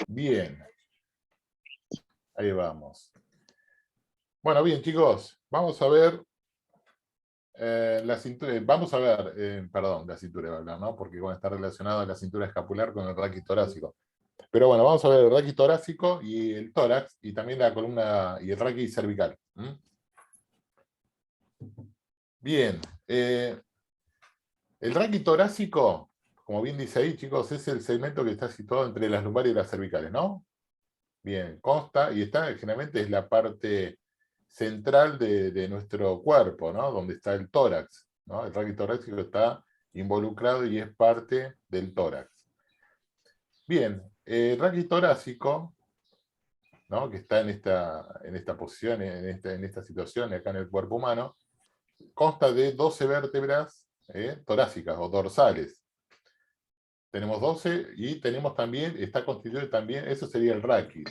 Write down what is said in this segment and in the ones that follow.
Bien, ahí vamos. Bueno, bien, chicos, vamos a ver la cintura, vamos a ver, perdón, la cintura iba a hablar, ¿no? Porque bueno, está relacionada la cintura escapular con el raquis torácico. Pero bueno, vamos a ver el raquis torácico y el tórax, y también la columna y el raquis cervical. ¿Mm? Bien, el raquis torácico, como bien dice ahí, chicos, es el segmento que está situado entre las lumbares y las cervicales, ¿no? Bien, consta y está, generalmente es la parte central de nuestro cuerpo, ¿no? Donde está el tórax, ¿no? El raquis torácico está involucrado y es parte del tórax. Bien, el raquis torácico, ¿no? Que está en esta posición, en esta situación acá en el cuerpo humano, consta de 12 vértebras torácicas o dorsales. Tenemos 12 y tenemos también, está constituido también, eso sería el raquis.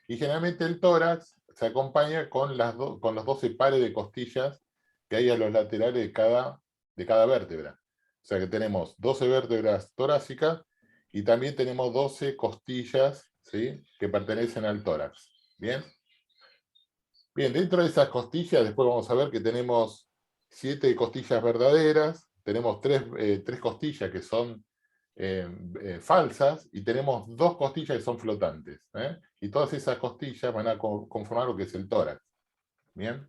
Y generalmente el tórax se acompaña con, con los 12 pares de costillas que hay a los laterales de cada vértebra. O sea que tenemos 12 vértebras torácicas y también tenemos 12 costillas, ¿sí?, que pertenecen al tórax. ¿Bien? Bien, dentro de esas costillas, después vamos a ver que tenemos 7 costillas verdaderas, tenemos 3 costillas que son falsas y tenemos 2 costillas que son flotantes. Y todas esas costillas van a conformar lo que es el tórax. Bien,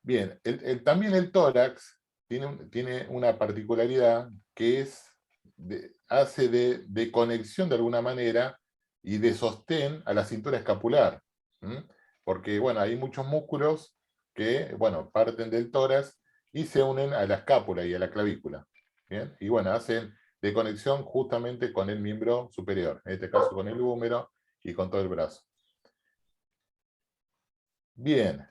bien. También el tórax tiene una particularidad que es hace de conexión de alguna manera y de sostén a la cintura escapular. ¿Mm? Porque, bueno, hay muchos músculos que, bueno, parten del tórax y se unen a la escápula y a la clavícula. ¿Bien? Y, bueno, hacen de conexión justamente con el miembro superior, en este caso con el húmero y con todo el brazo. Bien,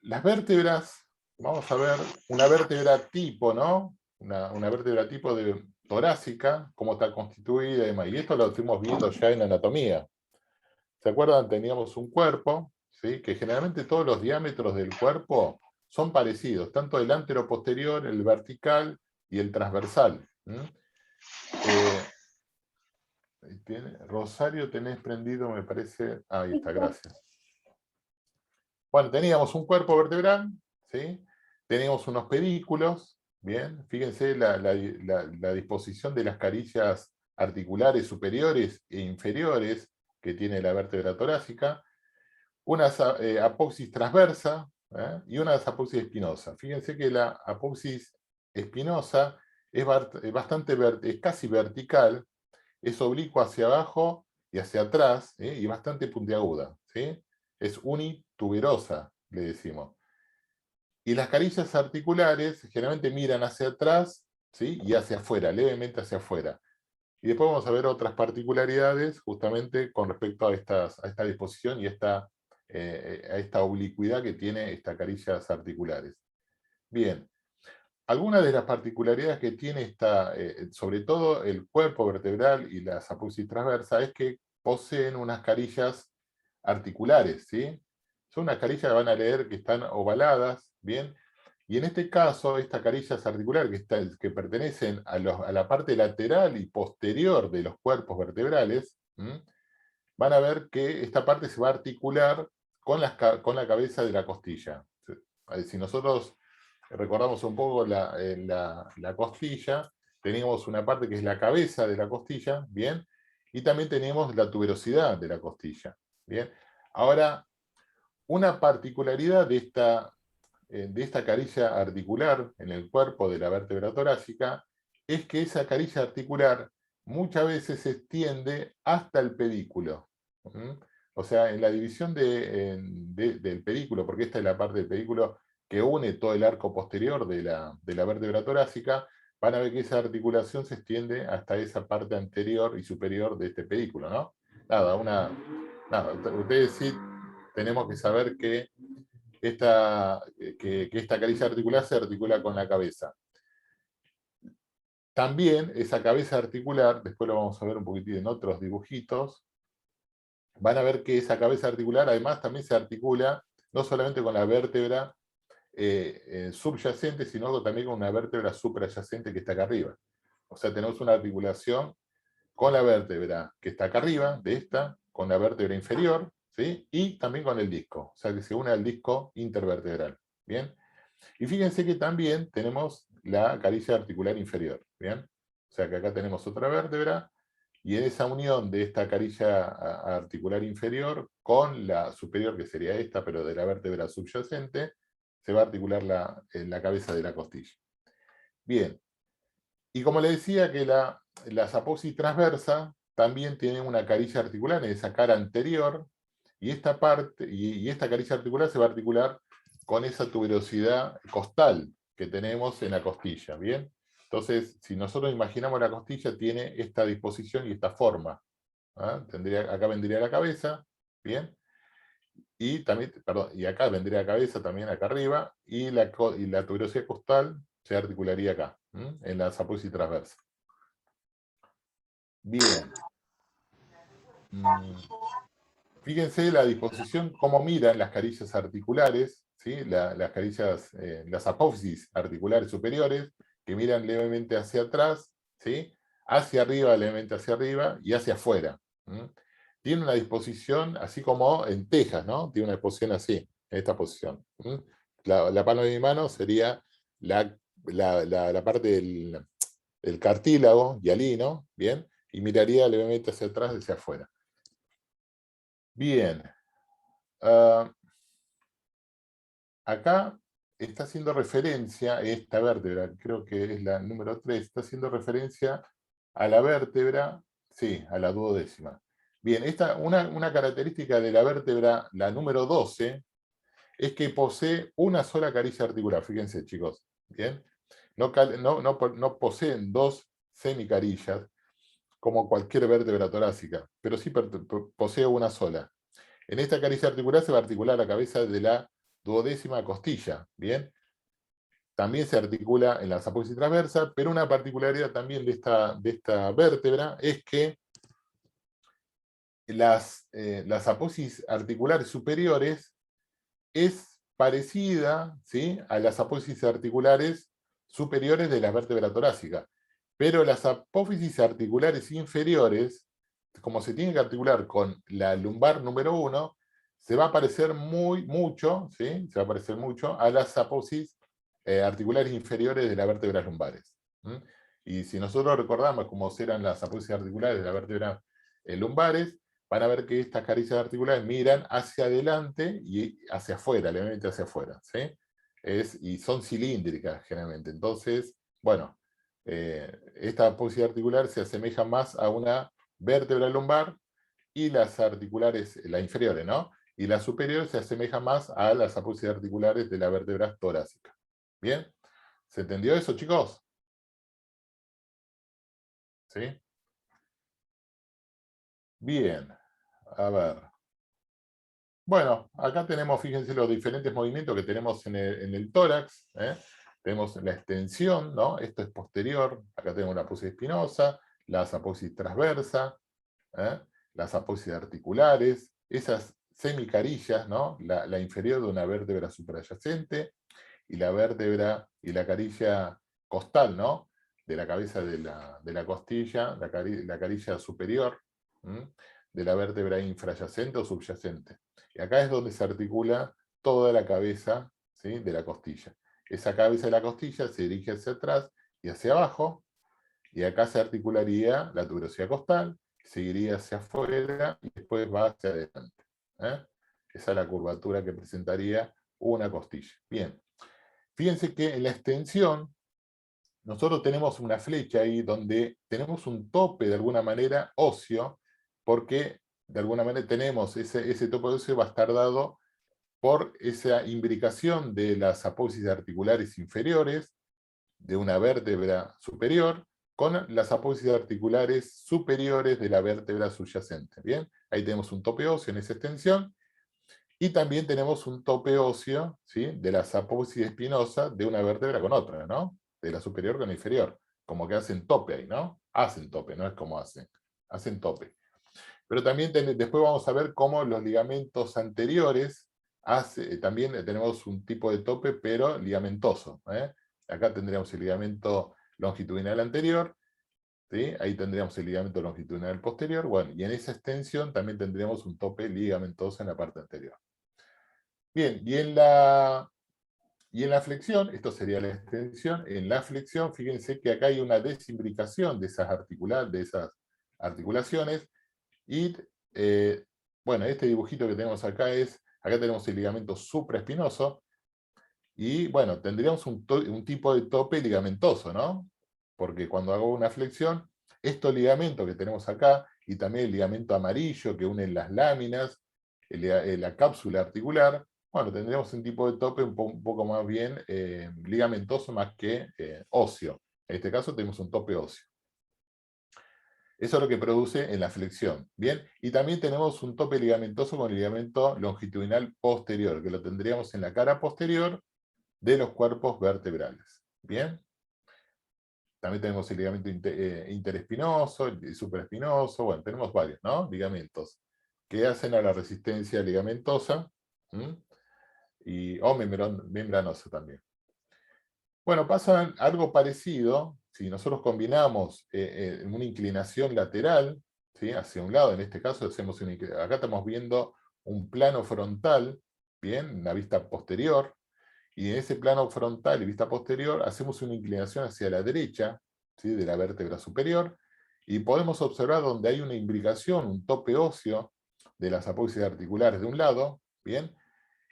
las vértebras, vamos a ver una vértebra tipo, ¿no? Una vértebra tipo de torácica, cómo está constituida y demás. Y esto lo estuvimos viendo ya en anatomía. ¿Se acuerdan? Teníamos un cuerpo, ¿sí?, que generalmente todos los diámetros del cuerpo son parecidos, tanto el anteroposterior, el vertical y el transversal. Rosario, tenés prendido, me parece. Ahí está, gracias. Bueno, teníamos un cuerpo vertebral, ¿sí? Teníamos unos pedículos, ¿bien? Fíjense la disposición de las carillas articulares superiores e inferiores que tiene la vértebra torácica, una apóxis transversa y una apóxis espinosa. Fíjense que la apóxis espinosa es casi vertical, es oblicua hacia abajo y hacia atrás, y bastante puntiaguda, ¿sí? Es unituberosa, le decimos. Y las carillas articulares generalmente miran hacia atrás, ¿sí?, y hacia afuera, levemente hacia afuera. Y después vamos a ver otras particularidades justamente con respecto a esta disposición y a esta oblicuidad que tiene estas carillas articulares. Bien, algunas de las particularidades que tiene sobre todo el cuerpo vertebral y las apófisis transversa, es que poseen unas carillas articulares, ¿sí? Son unas carillas que van a leer que están ovaladas, ¿bien? Y en este caso, estas carillas articulares que pertenecen a la parte lateral y posterior de los cuerpos vertebrales, van a ver que esta parte se va a articular con la cabeza de la costilla. Si nosotros recordamos un poco la costilla, teníamos una parte que es la cabeza de la costilla, ¿bien? Y también tenemos la tuberosidad de la costilla, ¿bien? Ahora, una particularidad de esta carilla articular en el cuerpo de la vértebra torácica es que esa carilla articular muchas veces se extiende hasta el pedículo. O sea, en la división del pedículo, porque esta es la parte del pedículo que une todo el arco posterior de la vértebra torácica, van a ver que esa articulación se extiende hasta esa parte anterior y superior de este pedículo, ¿no? Nada, ustedes sí tenemos que saber que esta caricia articular se articula con la cabeza. También esa cabeza articular, después lo vamos a ver un poquitín en otros dibujitos, van a ver que esa cabeza articular además también se articula no solamente con la vértebra subyacente, sino también con una vértebra suprayacente que está acá arriba. O sea, tenemos una articulación con la vértebra que está acá arriba, de esta, con la vértebra inferior, ¿sí? Y también con el disco, o sea que se une al disco intervertebral, ¿bien? Y fíjense que también tenemos la caricia articular inferior, ¿bien? O sea que acá tenemos otra vértebra, y en esa unión de esta caricia articular inferior con la superior, que sería esta, pero de la vértebra subyacente, se va a articular la cabeza de la costilla. Bien, y como le decía que la aposis transversa también tiene una caricia articular en esa cara anterior, y esta parte, y esta caricia articular se va a articular con esa tuberosidad costal que tenemos en la costilla, ¿bien? Entonces, si nosotros imaginamos la costilla, tiene esta disposición y esta forma. ¿Ah? Acá vendría la cabeza, ¿bien? Y también, perdón, y acá vendría la cabeza también acá arriba, y la tuberosidad costal se articularía acá, en la aposis transversa. Bien. Mm, Fíjense la disposición, cómo miran las caricias articulares, ¿sí? Las caricias, las apófisis articulares superiores, que miran levemente hacia atrás, ¿sí? Hacia arriba, levemente hacia arriba, y hacia afuera. Tiene una disposición así como en tejas, ¿no? Tiene una disposición así, en esta posición. La palma de mi mano sería la parte del cartílago hialino, ¿bien? Y miraría levemente hacia atrás, hacia afuera. Bien. Ah, acá está haciendo referencia, esta vértebra, creo que es la número 3, está haciendo referencia a la vértebra, sí, a la duodécima. Bien, una característica de la vértebra, la número 12, es que posee una sola caricia articular, fíjense chicos, ¿bien? No poseen dos semicarillas, como cualquier vértebra torácica, pero sí posee una sola. En esta caricia articular se va a articular la cabeza de la duodécima costilla, ¿bien? También se articula en la apófisis transversa, pero una particularidad también de esta vértebra es que las apófisis articulares superiores es parecida, ¿sí?, a las apófisis articulares superiores de la vértebra torácica, pero las apófisis articulares inferiores, como se tiene que articular con la lumbar número 1, se va a parecer mucho, ¿sí? Se va a parecer mucho a las apófisis articulares inferiores de las vértebras lumbares. Y si nosotros recordamos cómo eran las apófisis articulares de las vértebras lumbares, van a ver que estas caricias articulares miran hacia adelante y hacia afuera, levemente hacia afuera, ¿sí? Y son cilíndricas generalmente. Entonces, bueno, esta apófisis articular se asemeja más a una vértebra lumbar, y las articulares, las inferiores, ¿no? Y las superiores se asemejan más a las apófisis articulares de la vértebra torácica. ¿Bien? ¿Se entendió eso, chicos? ¿Sí? Bien. A ver. Bueno, acá tenemos, fíjense, los diferentes movimientos que tenemos en el tórax. Tenemos la extensión, ¿no? Esto es posterior. Acá tenemos la apófisis espinosa, las apófisis transversa, ¿eh? Las apófisis articulares, esas semicarillas, ¿no? La inferior de una vértebra supradyacente, y la vértebra y la carilla costal, ¿no? De la cabeza de la costilla, la carilla superior, de la vértebra infrayacente o subyacente. Y acá es donde se articula toda la cabeza, ¿sí?, de la costilla. Esa cabeza de la costilla se dirige hacia atrás y hacia abajo, y acá se articularía la tuberosidad costal, seguiría hacia afuera y después va hacia adelante. Esa es la curvatura que presentaría una costilla. Bien, fíjense que en la extensión nosotros tenemos una flecha ahí donde tenemos un tope de alguna manera óseo, porque de alguna manera tenemos ese tope óseo va a estar dado por esa imbricación de las apófisis articulares inferiores de una vértebra superior con las apófisis articulares superiores de la vértebra subyacente. ¿Bien? Ahí tenemos un tope óseo en esa extensión, y también tenemos un tope óseo, ¿sí?, de las apófisis espinosas de una vértebra con otra, ¿no? De la superior con la inferior. Como que hacen tope ahí, ¿no? Hacen tope, no es como hacen. Hacen tope. Pero también después vamos a ver cómo los ligamentos anteriores también tenemos un tipo de tope, pero ligamentoso. Acá tendríamos el ligamento longitudinal anterior, ¿sí? Ahí tendríamos el ligamento longitudinal posterior, bueno, y en esa extensión también tendríamos un tope ligamentoso en la parte anterior. Bien, y en la flexión, esto sería la extensión, en la flexión, fíjense que acá hay una desimbricación de esas articulaciones, y bueno, este dibujito que tenemos acá acá tenemos el ligamento supraespinoso, y bueno, tendríamos un tipo de tope ligamentoso, ¿no? Porque cuando hago una flexión, estos ligamentos que tenemos acá, y también el ligamento amarillo que une las láminas, la cápsula articular, bueno, tendríamos un tipo de tope un poco más bien ligamentoso más que óseo. En este caso tenemos un tope óseo. Eso es lo que produce en la flexión. Bien, y también tenemos un tope ligamentoso con el ligamento longitudinal posterior, que lo tendríamos en la cara posterior de los cuerpos vertebrales. Bien. También tenemos el ligamento interespinoso, el supraespinoso, bueno, tenemos varios, ¿no? Ligamentos que hacen a la resistencia ligamentosa, o membranosa también. Bueno, pasa algo parecido si nosotros combinamos una inclinación lateral, ¿sí? Hacia un lado, en este caso hacemos acá estamos viendo un plano frontal, bien, una vista posterior, y en ese plano frontal y vista posterior hacemos una inclinación hacia la derecha, ¿sí? De la vértebra superior, y podemos observar donde hay una imbricación, un tope óseo de las apófisis articulares de un lado, ¿bien?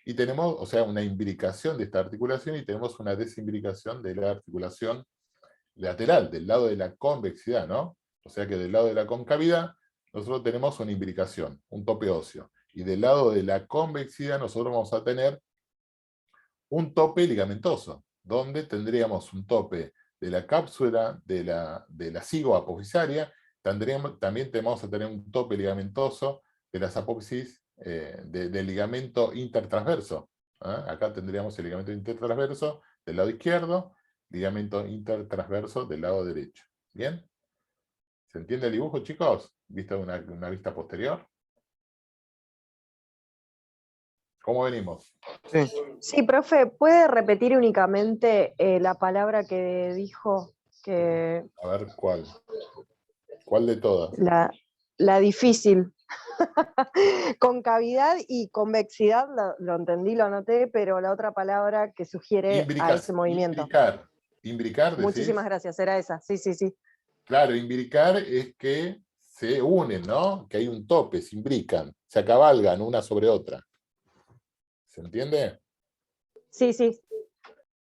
Y tenemos, o sea, una imbricación de esta articulación y tenemos una desimbricación de la articulación lateral, del lado de la convexidad, ¿no? O sea que del lado de la concavidad nosotros tenemos una imbricación, un tope óseo. Y del lado de la convexidad nosotros vamos a tener un tope ligamentoso, donde tendríamos un tope de la cápsula de la cigo apofisaria, también vamos a tener un tope ligamentoso de las apófisis del ligamento intertransverso. Acá tendríamos el ligamento intertransverso del lado izquierdo, ligamento intertransverso del lado derecho. ¿Bien? ¿Se entiende el dibujo, chicos? ¿Vista una vista posterior? ¿Cómo venimos? Sí. Sí, profe, ¿puede repetir únicamente la palabra que dijo que A ver, ¿cuál? ¿Cuál de todas? la difícil? Concavidad y convexidad, lo entendí, lo anoté, pero la otra palabra que sugiere a ese movimiento. Imbricar, Muchísimas decís. gracias, era esa, sí, sí, sí. Claro, imbricar es que se unen, ¿no? Que hay un tope, se imbrican, se acabalgan una sobre otra. ¿Se entiende? Sí, sí.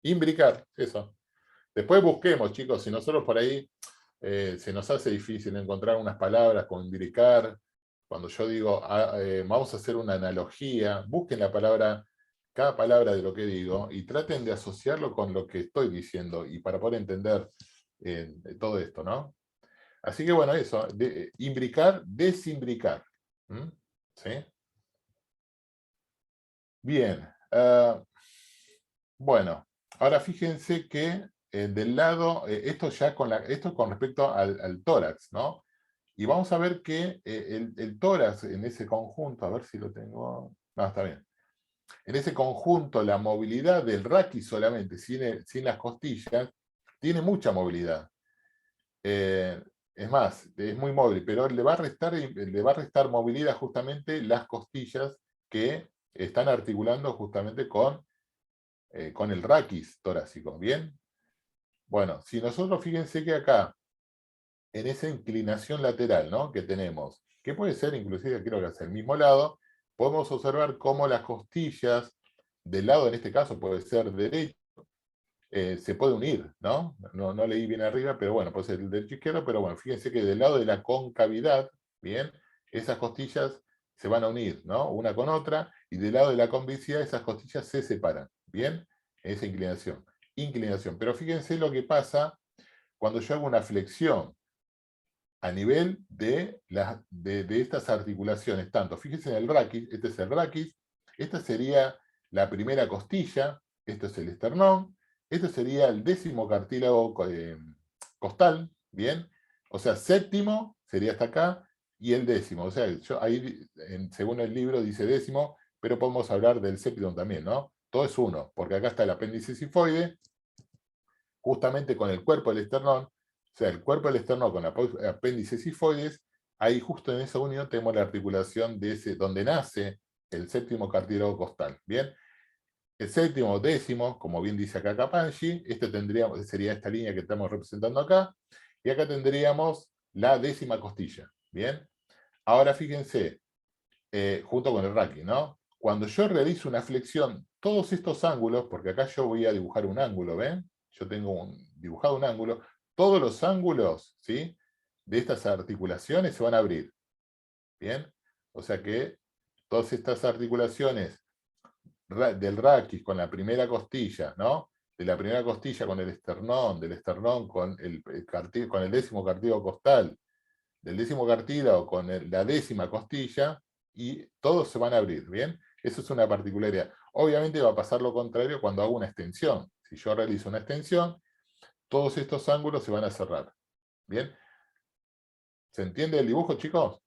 Imbricar, eso. Después busquemos, chicos, si nosotros por ahí se nos hace difícil encontrar unas palabras con imbricar, cuando yo digo, vamos a hacer una analogía, busquen cada palabra de lo que digo, y traten de asociarlo con lo que estoy diciendo, y para poder entender todo esto, ¿no? Así que bueno, eso, imbricar, desimbricar. ¿Sí? Bien. Bueno, ahora fíjense que del lado, esto ya esto con respecto al tórax, ¿no? Y vamos a ver que el tórax en ese conjunto, a ver si lo tengo. No, está bien. En ese conjunto, la movilidad del raquis solamente, sin las costillas, tiene mucha movilidad. Es más, es muy móvil, pero le va a restar movilidad justamente las costillas que están articulando justamente con el raquis torácico. ¿Bien? Bueno, si nosotros fíjense que acá, en esa inclinación lateral, ¿no? Que tenemos, que puede ser inclusive, creo que hacia el mismo lado, podemos observar cómo las costillas del lado, en este caso puede ser derecho, se puede unir, ¿no? No leí bien arriba, pero bueno, puede ser el derecho izquierdo, pero bueno, fíjense que del lado de la concavidad, ¿bien? Esas costillas se van a unir, ¿no? Una con otra, y del lado de la convexidad esas costillas se separan, ¿bien? Esa inclinación. Inclinación. Pero fíjense lo que pasa cuando yo hago una flexión a nivel de estas articulaciones, tanto, fíjense en el raquis, este es el raquis, esta sería la primera costilla, esto es el esternón, esto sería el décimo cartílago costal, ¿bien? O sea, séptimo sería hasta acá, y el décimo, o sea, ahí, según el libro dice décimo, pero podemos hablar del séptimo también, ¿no? Todo es uno, porque acá está el apéndice sifoide, justamente con el cuerpo del esternón, sea, el cuerpo del esternón con apéndices sifoides, ahí justo en esa unión tenemos la articulación de ese, donde nace el séptimo cartílago costal. Bien, el séptimo, décimo, como bien dice acá Kapanji, sería esta línea que estamos representando acá, y acá tendríamos la décima costilla. Bien, ahora fíjense, junto con el raquis, ¿no? Cuando yo realizo una flexión, todos estos ángulos, porque acá yo voy a dibujar un ángulo, ¿ven? Yo tengo dibujado un ángulo, todos los ángulos, ¿sí?, de estas articulaciones se van a abrir. ¿Bien? O sea que todas estas articulaciones del raquis con la primera costilla, ¿no? De la primera costilla con el esternón, del esternón con con el décimo cartílago costal, del décimo cartílago con la décima costilla, y todos se van a abrir, ¿bien? Eso es una particularidad. Obviamente va a pasar lo contrario cuando hago una extensión. Si yo realizo una extensión, todos estos ángulos se van a cerrar, ¿bien? ¿Se entiende el dibujo, chicos?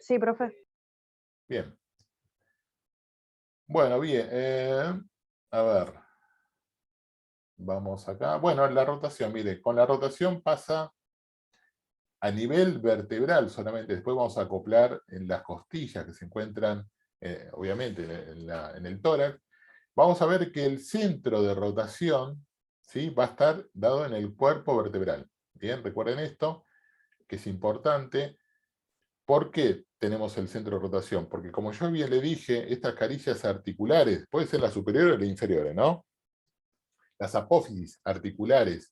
Sí, profe. Bien. Bueno, bien. A ver. Vamos acá. Bueno, la rotación, mire, con la rotación pasa a nivel vertebral solamente. Después vamos a acoplar en las costillas que se encuentran, obviamente, en el tórax. Vamos a ver que el centro de rotación, ¿sí?, va a estar dado en el cuerpo vertebral. Bien, recuerden esto, que es importante. ¿Por qué tenemos el centro de rotación? Porque como yo bien le dije, estas carillas articulares, pueden ser las superiores o las inferiores, ¿no? Las apófisis articulares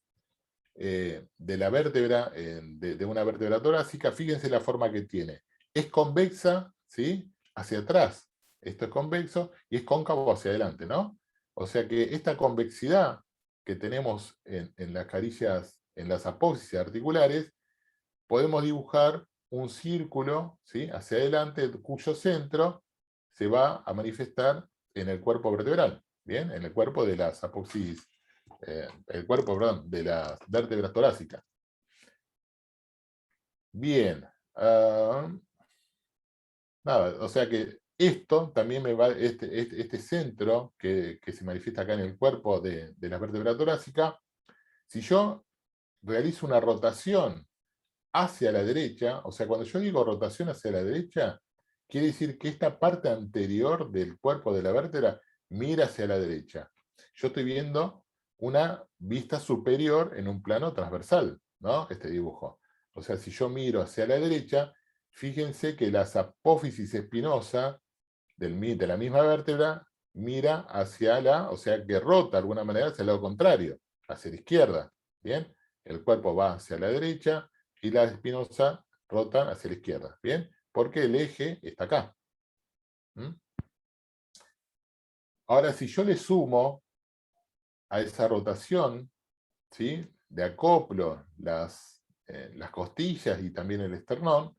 de la vértebra, de una vértebra torácica, fíjense la forma que tiene. Es convexa, ¿sí?, hacia atrás. Esto es convexo y es cóncavo hacia adelante, ¿no? O sea que esta convexidad que tenemos en las carillas, en las apófisis articulares, podemos dibujar un círculo, ¿sí?, hacia adelante, cuyo centro se va a manifestar en el cuerpo vertebral, ¿bien? En el cuerpo de las apófisis, el cuerpo, perdón, de las vértebras torácicas. Bien. Nada, o sea que esto también me va, este centro que se manifiesta acá en el cuerpo de la vértebra torácica, si yo realizo una rotación hacia la derecha, o sea, cuando yo digo rotación hacia la derecha, quiere decir que esta parte anterior del cuerpo de la vértebra mira hacia la derecha. Yo estoy viendo una vista superior en un plano transversal, ¿no? Este dibujo. O sea, si yo miro hacia la derecha, fíjense que las apófisis espinosa de la misma vértebra mira hacia o sea, que rota de alguna manera hacia el lado contrario, hacia la izquierda. ¿Bien? El cuerpo va hacia la derecha y las espinosas rotan hacia la izquierda. ¿Bien? Porque el eje está acá. ¿Mm? Ahora, si yo le sumo a esa rotación, ¿sí?, de acoplo las costillas y también el esternón,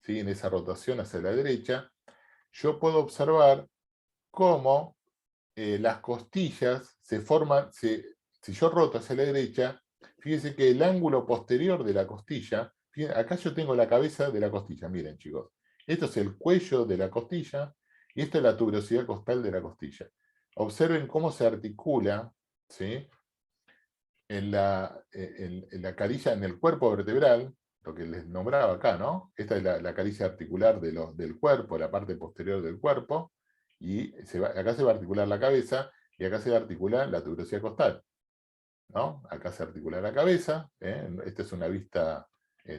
¿sí?, en esa rotación hacia la derecha, yo puedo observar cómo las costillas se forman, si yo roto hacia la derecha, fíjense que el ángulo posterior de la costilla, acá yo tengo la cabeza de la costilla, miren chicos, esto es el cuello de la costilla y esto es la tuberosidad costal de la costilla. Observen cómo se articula, ¿sí?, en la carilla, en el cuerpo vertebral, lo que les nombraba acá, ¿no? Esta es la caricia articular del cuerpo, la parte posterior del cuerpo, y acá se va a articular la cabeza, y acá se va a articular la tuberosidad costal, ¿no? Acá se articula la cabeza, esta es una vista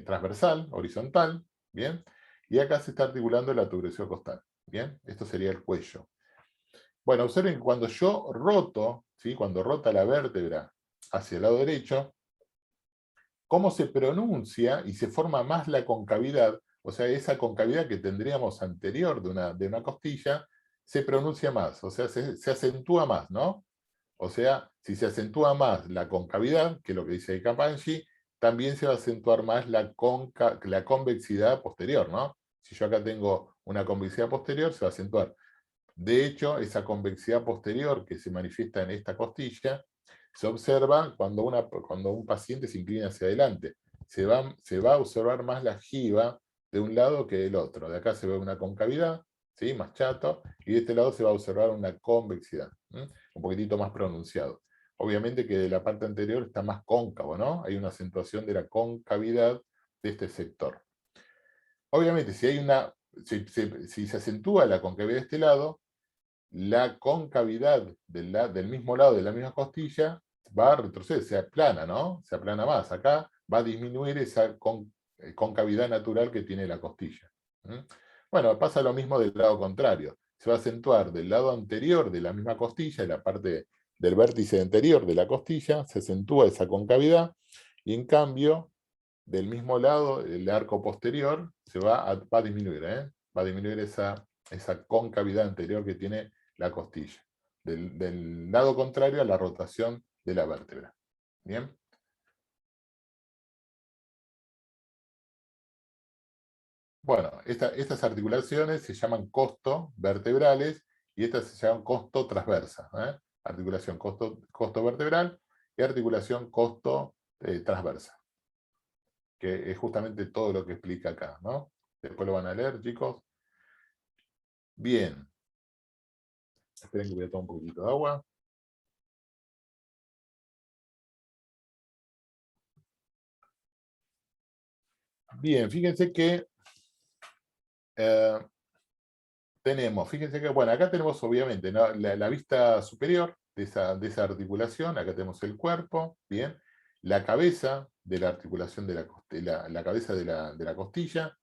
transversal, horizontal, ¿bien? Y acá se está articulando la tuberosidad costal, ¿bien? Esto sería el cuello. Bueno, observen que cuando yo roto, ¿sí?, cuando rota la vértebra hacia el lado derecho, cómo se pronuncia y se forma más la concavidad, o sea, esa concavidad que tendríamos anterior de una costilla, se pronuncia más, o sea, se acentúa más, ¿no? O sea, si se acentúa más la concavidad, que es lo que dice Kapanji, también se va a acentuar más la convexidad posterior, ¿no? Si yo acá tengo una convexidad posterior, se va a acentuar. De hecho, esa convexidad posterior que se manifiesta en esta costilla se observa cuando un paciente se inclina hacia adelante. Se va a observar más la jiba de un lado que del otro. De acá se ve una concavidad, ¿sí?, más chato, y de este lado se va a observar una convexidad, un poquitito más pronunciado. obviamente que de la parte anterior está más cóncavo, ¿no? Hay una acentuación de la concavidad de este sector. Obviamente, si se acentúa la concavidad de este lado, la concavidad del mismo lado de la misma costilla va a retroceder, se aplana, ¿no? Se aplana más. Acá va a disminuir esa concavidad natural que tiene la costilla. Bueno, pasa lo mismo del lado contrario. Se va a acentuar del lado anterior de la misma costilla, en la parte del vértice anterior de la costilla, se acentúa esa concavidad, y en cambio, del mismo lado, el arco posterior, va a disminuir, ¿eh? Va a disminuir esa concavidad anterior que tiene la costilla. Del lado contrario a la rotación de la vértebra. ¿Bien? Bueno, estas articulaciones se llaman costo vertebrales y estas se llaman costo transversa. Articulación costo vertebral y articulación costo transversa, que es justamente todo lo que explica acá, ¿no? Después lo van a leer, chicos. Bien. Esperen que voy a tomar un poquitito de agua. Bien, fíjense que fíjense que, bueno, acá tenemos obviamente, ¿no?, la vista superior de esa articulación. Acá tenemos el cuerpo, bien, la cabeza de la articulación de la cabeza de la costilla,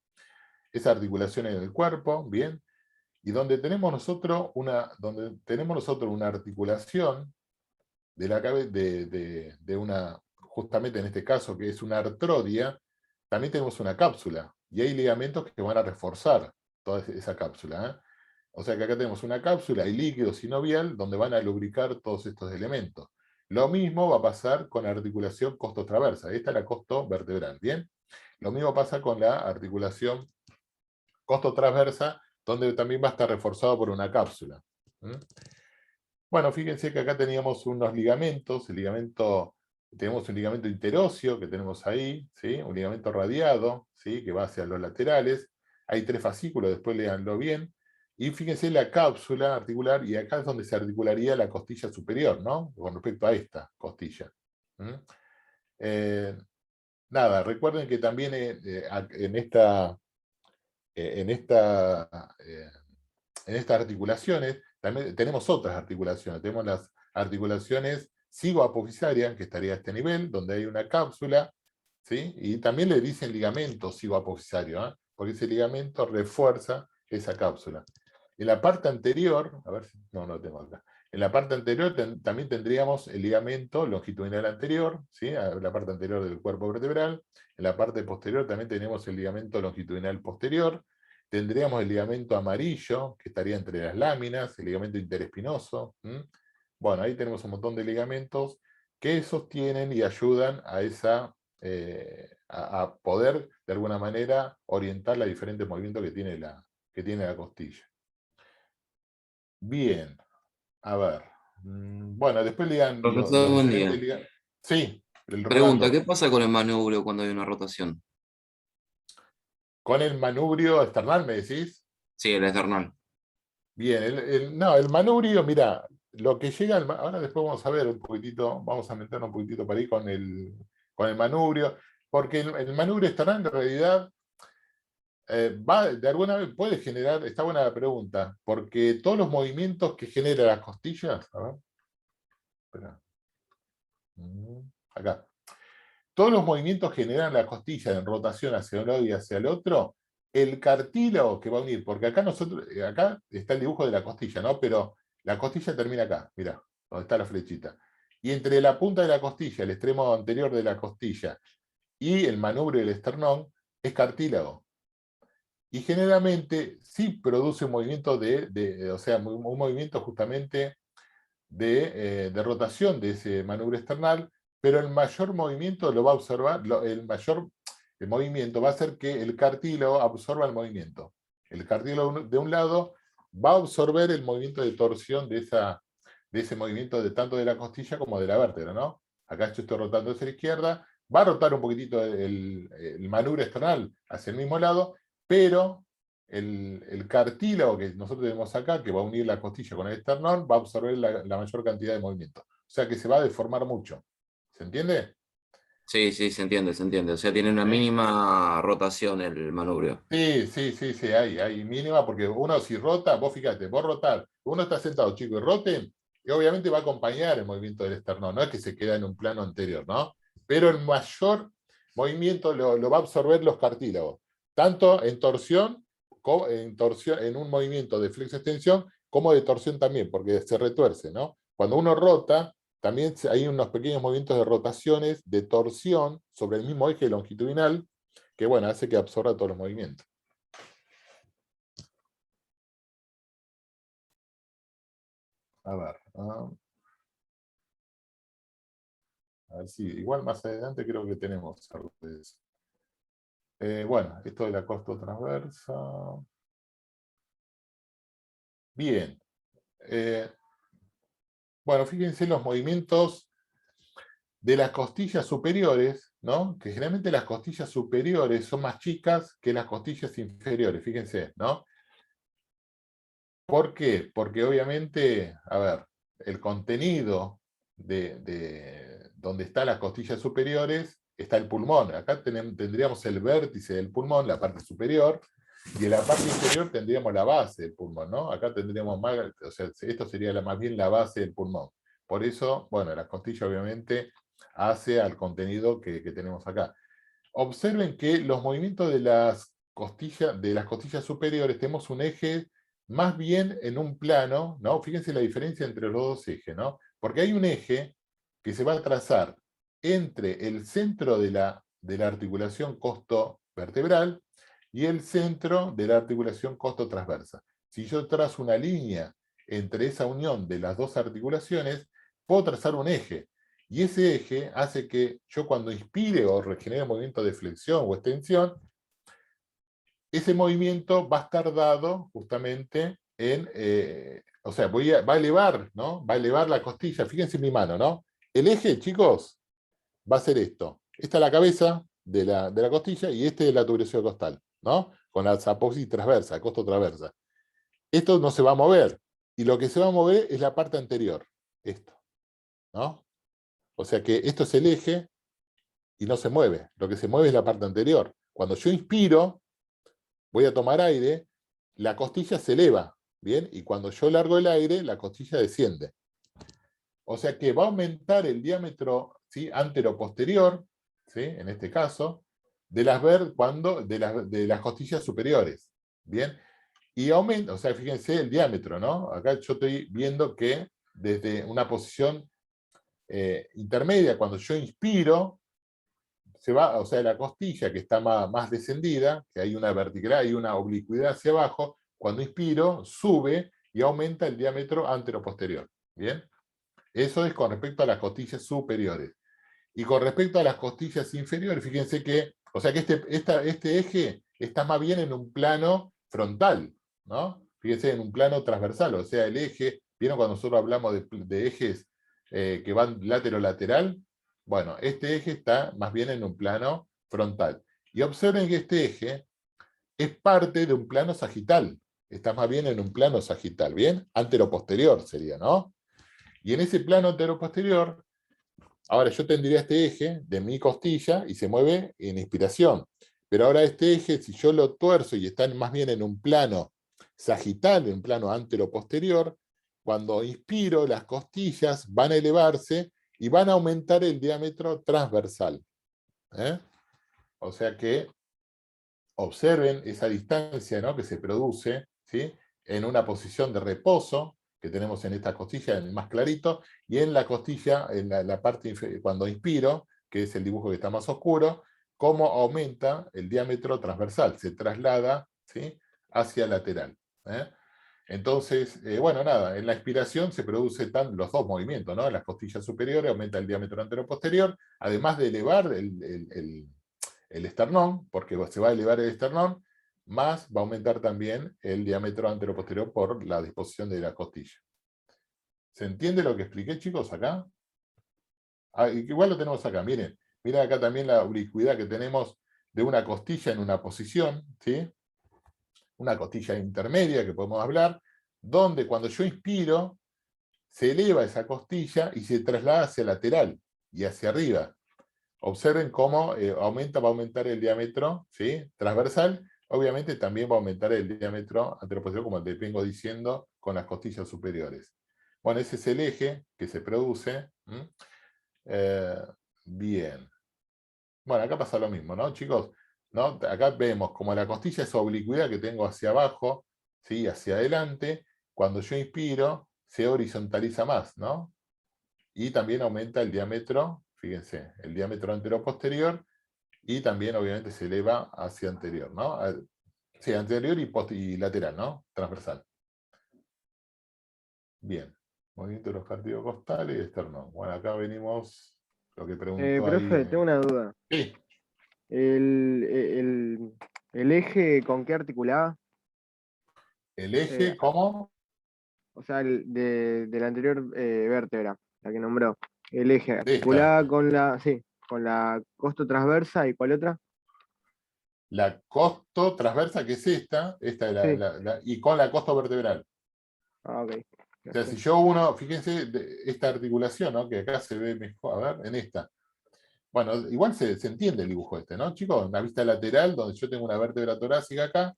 esa articulación en el cuerpo, bien, y donde tenemos nosotros una articulación de la cabeza de una, justamente en este caso que es una artrodia, también tenemos una cápsula, y hay ligamentos que van a reforzar toda esa cápsula, ¿eh? O sea que acá tenemos una cápsula y líquido sinovial donde van a lubricar todos estos elementos. Lo mismo va a pasar con la articulación costo-transversa. Esta es la costo vertebral, ¿bien? Lo mismo pasa con la articulación costo-transversa, donde también va a estar reforzado por una cápsula. Bueno, fíjense que acá teníamos unos ligamentos. Tenemos un ligamento interóseo que tenemos ahí, ¿sí? Un ligamento radiado, ¿sí?, que va hacia los laterales. Hay 3 fascículos, después léanlo bien. Y fíjense la cápsula articular, y acá es donde se articularía la costilla superior, ¿no?, con respecto a esta costilla. Eh, Nada, recuerden que también en estas articulaciones también tenemos otras articulaciones. Tenemos las articulaciones cigoapofisarias, que estaría a este nivel, donde hay una cápsula, ¿sí? Y también le dicen ligamento cigoapofisario, porque ese ligamento refuerza esa cápsula. En la parte anterior, a ver si no lo tengo acá. En la parte anterior también tendríamos el ligamento longitudinal anterior, ¿sí?, la parte anterior del cuerpo vertebral. En la parte posterior también tenemos el ligamento longitudinal posterior. Tendríamos el ligamento amarillo, que estaría entre las láminas, el ligamento interespinoso. Bueno, ahí tenemos un montón de ligamentos que sostienen y ayudan a poder, de alguna manera, orientar los diferentes movimientos que tiene la costilla. Bien, a ver. Bueno, después lean Profesor, los buen diferentes día. ligamentos. Sí, el Pregunta, Rolando. ¿qué pasa con el manubrio cuando hay una rotación? Con el manubrio esternal, ¿me decís? Sí, el esternal. Bien, no, el manubrio, mira, lo que llega ahora después vamos a ver un poquitito, vamos a meternos un poquitito para ahí con el manubrio, porque el manubrio esternal en realidad de alguna vez puede generar, está buena la pregunta, porque todos los movimientos que genera las costillas, a ver, espera, acá, todos los movimientos generan la costilla en rotación hacia un lado y hacia el otro. El cartílago que va a unir, porque acá está el dibujo de la costilla, ¿no? Pero la costilla termina acá, mirá, donde está la flechita. Y entre la punta de la costilla, el extremo anterior de la costilla, y el manubrio del esternón, es cartílago. Y generalmente sí produce un movimiento o sea, un movimiento justamente de rotación de ese manubrio esternal, pero el mayor movimiento lo va a observar, el movimiento va a hacer que el cartílago absorba el movimiento. El cartílago de un lado va a absorber el movimiento de torsión de ese movimiento tanto de la costilla como de la vértebra, ¿no? Acá yo estoy rotando hacia la izquierda, va a rotar un poquitito el manubrio esternal hacia el mismo lado, pero el cartílago que nosotros tenemos acá, que va a unir la costilla con el esternón, va a absorber la mayor cantidad de movimiento. o sea que se va a deformar mucho. ¿Se entiende? Sí, sí, se entiende, se entiende. O sea, tiene una ¿Sí? mínima rotación el manubrio. Sí, sí, sí, sí, hay mínima, porque uno si rota, vos fíjate, vos rotar, uno está sentado, chicos, y roten, y obviamente va a acompañar el movimiento del esternón, no es que se queda en un plano anterior, ¿no? Pero el mayor movimiento lo va a absorber los cartílagos, tanto en torsión, en un movimiento de flexo-extensión, como de torsión también, porque se retuerce, ¿no? Cuando uno rota, también hay unos pequeños movimientos de rotaciones, de torsión, sobre el mismo eje longitudinal, que bueno, hace que absorba todos los movimientos. A ver, a ver si, igual más adelante creo que tenemos algo de eso. Bueno, esto de la costo transversa. Bien. Bueno, fíjense los movimientos de las costillas superiores, ¿no? Que generalmente las costillas superiores son más chicas que las costillas inferiores, fíjense, ¿no? ¿Por qué? Porque obviamente, a ver, el contenido de donde están las costillas superiores está el pulmón. Acá tendríamos el vértice del pulmón, la parte superior, y en la parte inferior tendríamos la base del pulmón, ¿no? Acá tendríamos más, o sea, esto sería más bien la base del pulmón. Por eso, bueno, la costilla obviamente hace al contenido que tenemos acá. Observen que los movimientos de las costillas superiores tenemos un eje más bien en un plano, ¿no? Fíjense la diferencia entre los dos ejes, ¿no? Porque hay un eje que se va a trazar entre el centro de la articulación costo-vertebral y el centro de la articulación costo-transversa. Si yo trazo una línea entre esa unión de las dos articulaciones, puedo trazar un eje. Y ese eje hace que yo cuando inspire o regenere movimiento de flexión o extensión, ese movimiento va a estar dado justamente en, o sea, va a elevar, ¿no? Va a elevar la costilla. Fíjense en mi mano, ¿no? El eje, chicos, va a ser esto. Esta es la cabeza de la costilla y este es la tuberosidad costal, ¿no? Con la apófisis transversa, costo transversa. Esto no se va a mover. Y lo que se va a mover es la parte anterior. Esto, ¿no? O sea que esto es el eje y no se mueve. Lo que se mueve es la parte anterior. Cuando yo inspiro, voy a tomar aire, la costilla se eleva, ¿bien? Y cuando yo largo el aire, la costilla desciende. O sea que va a aumentar el diámetro, ¿sí? Antero-posterior, ¿sí? En este caso, de de las costillas superiores, ¿bien? Y aumenta, o sea, fíjense el diámetro, ¿no? Acá yo estoy viendo que desde una posición intermedia, cuando yo inspiro, se va, o sea, la costilla que está más descendida, que hay una verticalidad y una oblicuidad hacia abajo, cuando inspiro, sube y aumenta el diámetro antero-posterior. ¿Bien? Eso es con respecto a las costillas superiores. Y con respecto a las costillas inferiores, fíjense que, o sea que este eje está más bien en un plano frontal, ¿no? Fíjense, en un plano transversal, o sea, el eje, ¿vieron cuando nosotros hablamos de ejes que van lateral? Bueno, este eje está más bien en un plano frontal. Y observen que este eje es parte de un plano sagital. Está más bien en un plano sagital, ¿bien? Antero-posterior sería, ¿no? Y en ese plano antero-posterior, ahora yo tendría este eje de mi costilla y se mueve en inspiración. Pero ahora este eje, si yo lo tuerzo y está más bien en un plano sagital, en un plano antero-posterior, cuando inspiro, las costillas van a elevarse y van a aumentar el diámetro transversal. ¿Eh? O sea que observen esa distancia, ¿no? Que se produce, ¿sí? En una posición de reposo que tenemos en esta costilla, en el más clarito, y en la costilla, en la parte cuando inspiro, que es el dibujo que está más oscuro, cómo aumenta el diámetro transversal, se traslada, ¿sí? Hacia lateral. ¿Eh? Entonces, bueno, nada, en la inspiración se producen los dos movimientos, ¿no? En las costillas superiores aumenta el diámetro antero-posterior, además de elevar el esternón, porque se va a elevar el esternón, más va a aumentar también el diámetro antero-posterior por la disposición de la costilla. ¿Se entiende lo que expliqué, chicos, acá? Ah, igual lo tenemos acá, miren. Miren acá también la ubicuidad que tenemos de una costilla en una posición, ¿sí? Una costilla intermedia que podemos hablar, donde cuando yo inspiro, se eleva esa costilla y se traslada hacia lateral y hacia arriba. Observen cómo va a aumentar el diámetro, ¿sí?, transversal. Obviamente también va a aumentar el diámetro anteroposterior, como te vengo diciendo, con las costillas superiores. Bueno, ese es el eje que se produce. Bien. Bueno, acá pasa lo mismo, ¿no, chicos? ¿No? Acá vemos como la costilla, esa oblicuidad que tengo hacia abajo, ¿sí?, hacia adelante. Cuando yo inspiro, se horizontaliza más, ¿no? Y también aumenta el diámetro, fíjense, el diámetro anteroposterior, y también obviamente se eleva hacia anterior, ¿no? Sí, anterior y lateral, ¿no? Transversal. Bien. Movimiento de los cartílagos costales y esternón. Bueno, acá venimos, lo que preguntó ahí. Profe, tengo una duda. Sí, ¿El eje con qué articulaba? el eje, Eh, ¿cómo? O sea, de la anterior vértebra, la que nombró. El eje De esta. articulada con la costo transversa, ¿y cuál otra? La costo transversa, que es esta es Sí. y con la costo vertebral. Ah, ok. O sea, si yo uno, fíjense, esta articulación, ¿no?, que acá se ve mejor, a ver, en esta. Bueno, igual se entiende el dibujo este, ¿no, chicos? Una vista lateral, donde yo tengo una vértebra torácica acá,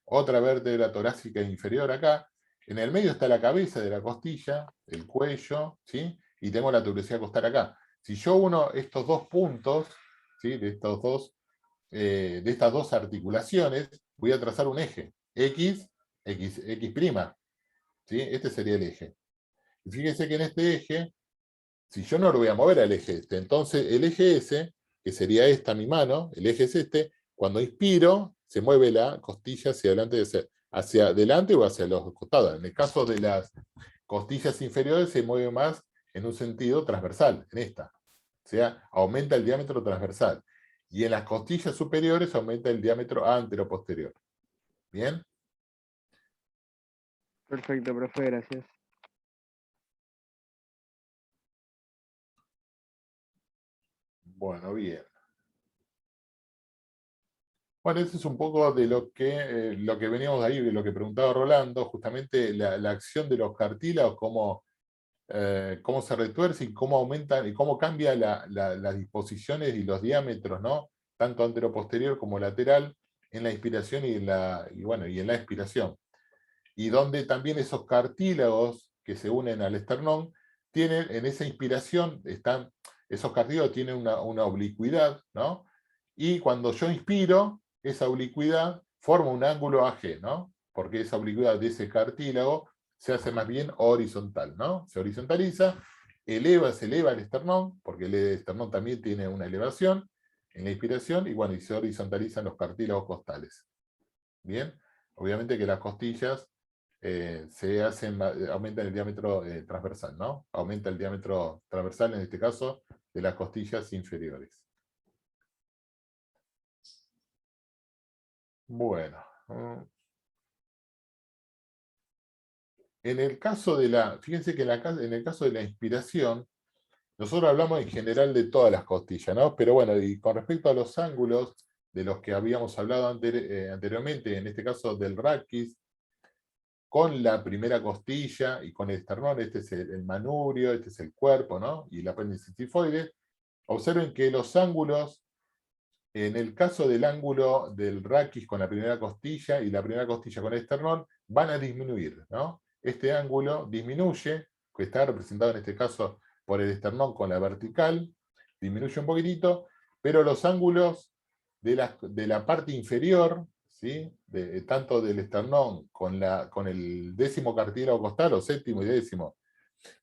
otra vértebra torácica inferior acá. En el medio está la cabeza de la costilla, el cuello, ¿sí? Y tengo la tuberosidad costal acá. Si yo uno estos dos puntos, ¿sí?, de estas dos articulaciones, voy a trazar un eje, X, X', ¿sí? Este sería el eje. Y fíjense que en este eje, si yo no lo voy a mover al eje este, entonces el eje S, que sería esta mi mano, el eje es este, cuando inspiro, se mueve la costilla hacia adelante o hacia los costados. En el caso de las costillas inferiores se mueve más en un sentido transversal, en esta. O sea, aumenta el diámetro transversal. Y en las costillas superiores aumenta el diámetro anteroposterior. ¿Bien? Perfecto, profe, gracias. Bueno, bien. Bueno, eso es un poco de lo que veníamos ahí, de lo que preguntaba Rolando, justamente la acción de los cartílagos, cómo se retuerce y cómo aumentan y cómo cambia las disposiciones y los diámetros, ¿no?, tanto anteroposterior como lateral, en la inspiración y en la expiración. Y donde también esos cartílagos que se unen al esternón tienen, en esa inspiración, esos cartílagos tienen una oblicuidad, ¿no? Y cuando yo inspiro, esa oblicuidad forma un ángulo AG, ¿no? Porque esa oblicuidad de ese cartílago se hace más bien horizontal, ¿no? Se horizontaliza, se eleva el esternón, porque el esternón también tiene una elevación en la inspiración, y bueno, y se horizontalizan los cartílagos costales. Bien, obviamente que las costillas aumentan el diámetro transversal, ¿no? Aumenta el diámetro transversal, en este caso, de las costillas inferiores. Bueno. En el caso fíjense que en el caso de la inspiración, nosotros hablamos en general de todas las costillas, ¿no? Pero bueno, y con respecto a los ángulos de los que habíamos hablado anteriormente, en este caso del raquis, con la primera costilla y con el esternón, este es el manubrio, este es el cuerpo, ¿no?, y el apéndice tifoide. Observen que los ángulos, en el caso del ángulo del raquis con la primera costilla y la primera costilla con el esternón, van a disminuir, ¿no? Este ángulo disminuye, que está representado en este caso por el esternón con la vertical, disminuye un poquitito, pero los ángulos de la parte inferior, ¿sí?, tanto del esternón con el décimo cartílago costal, o séptimo y décimo,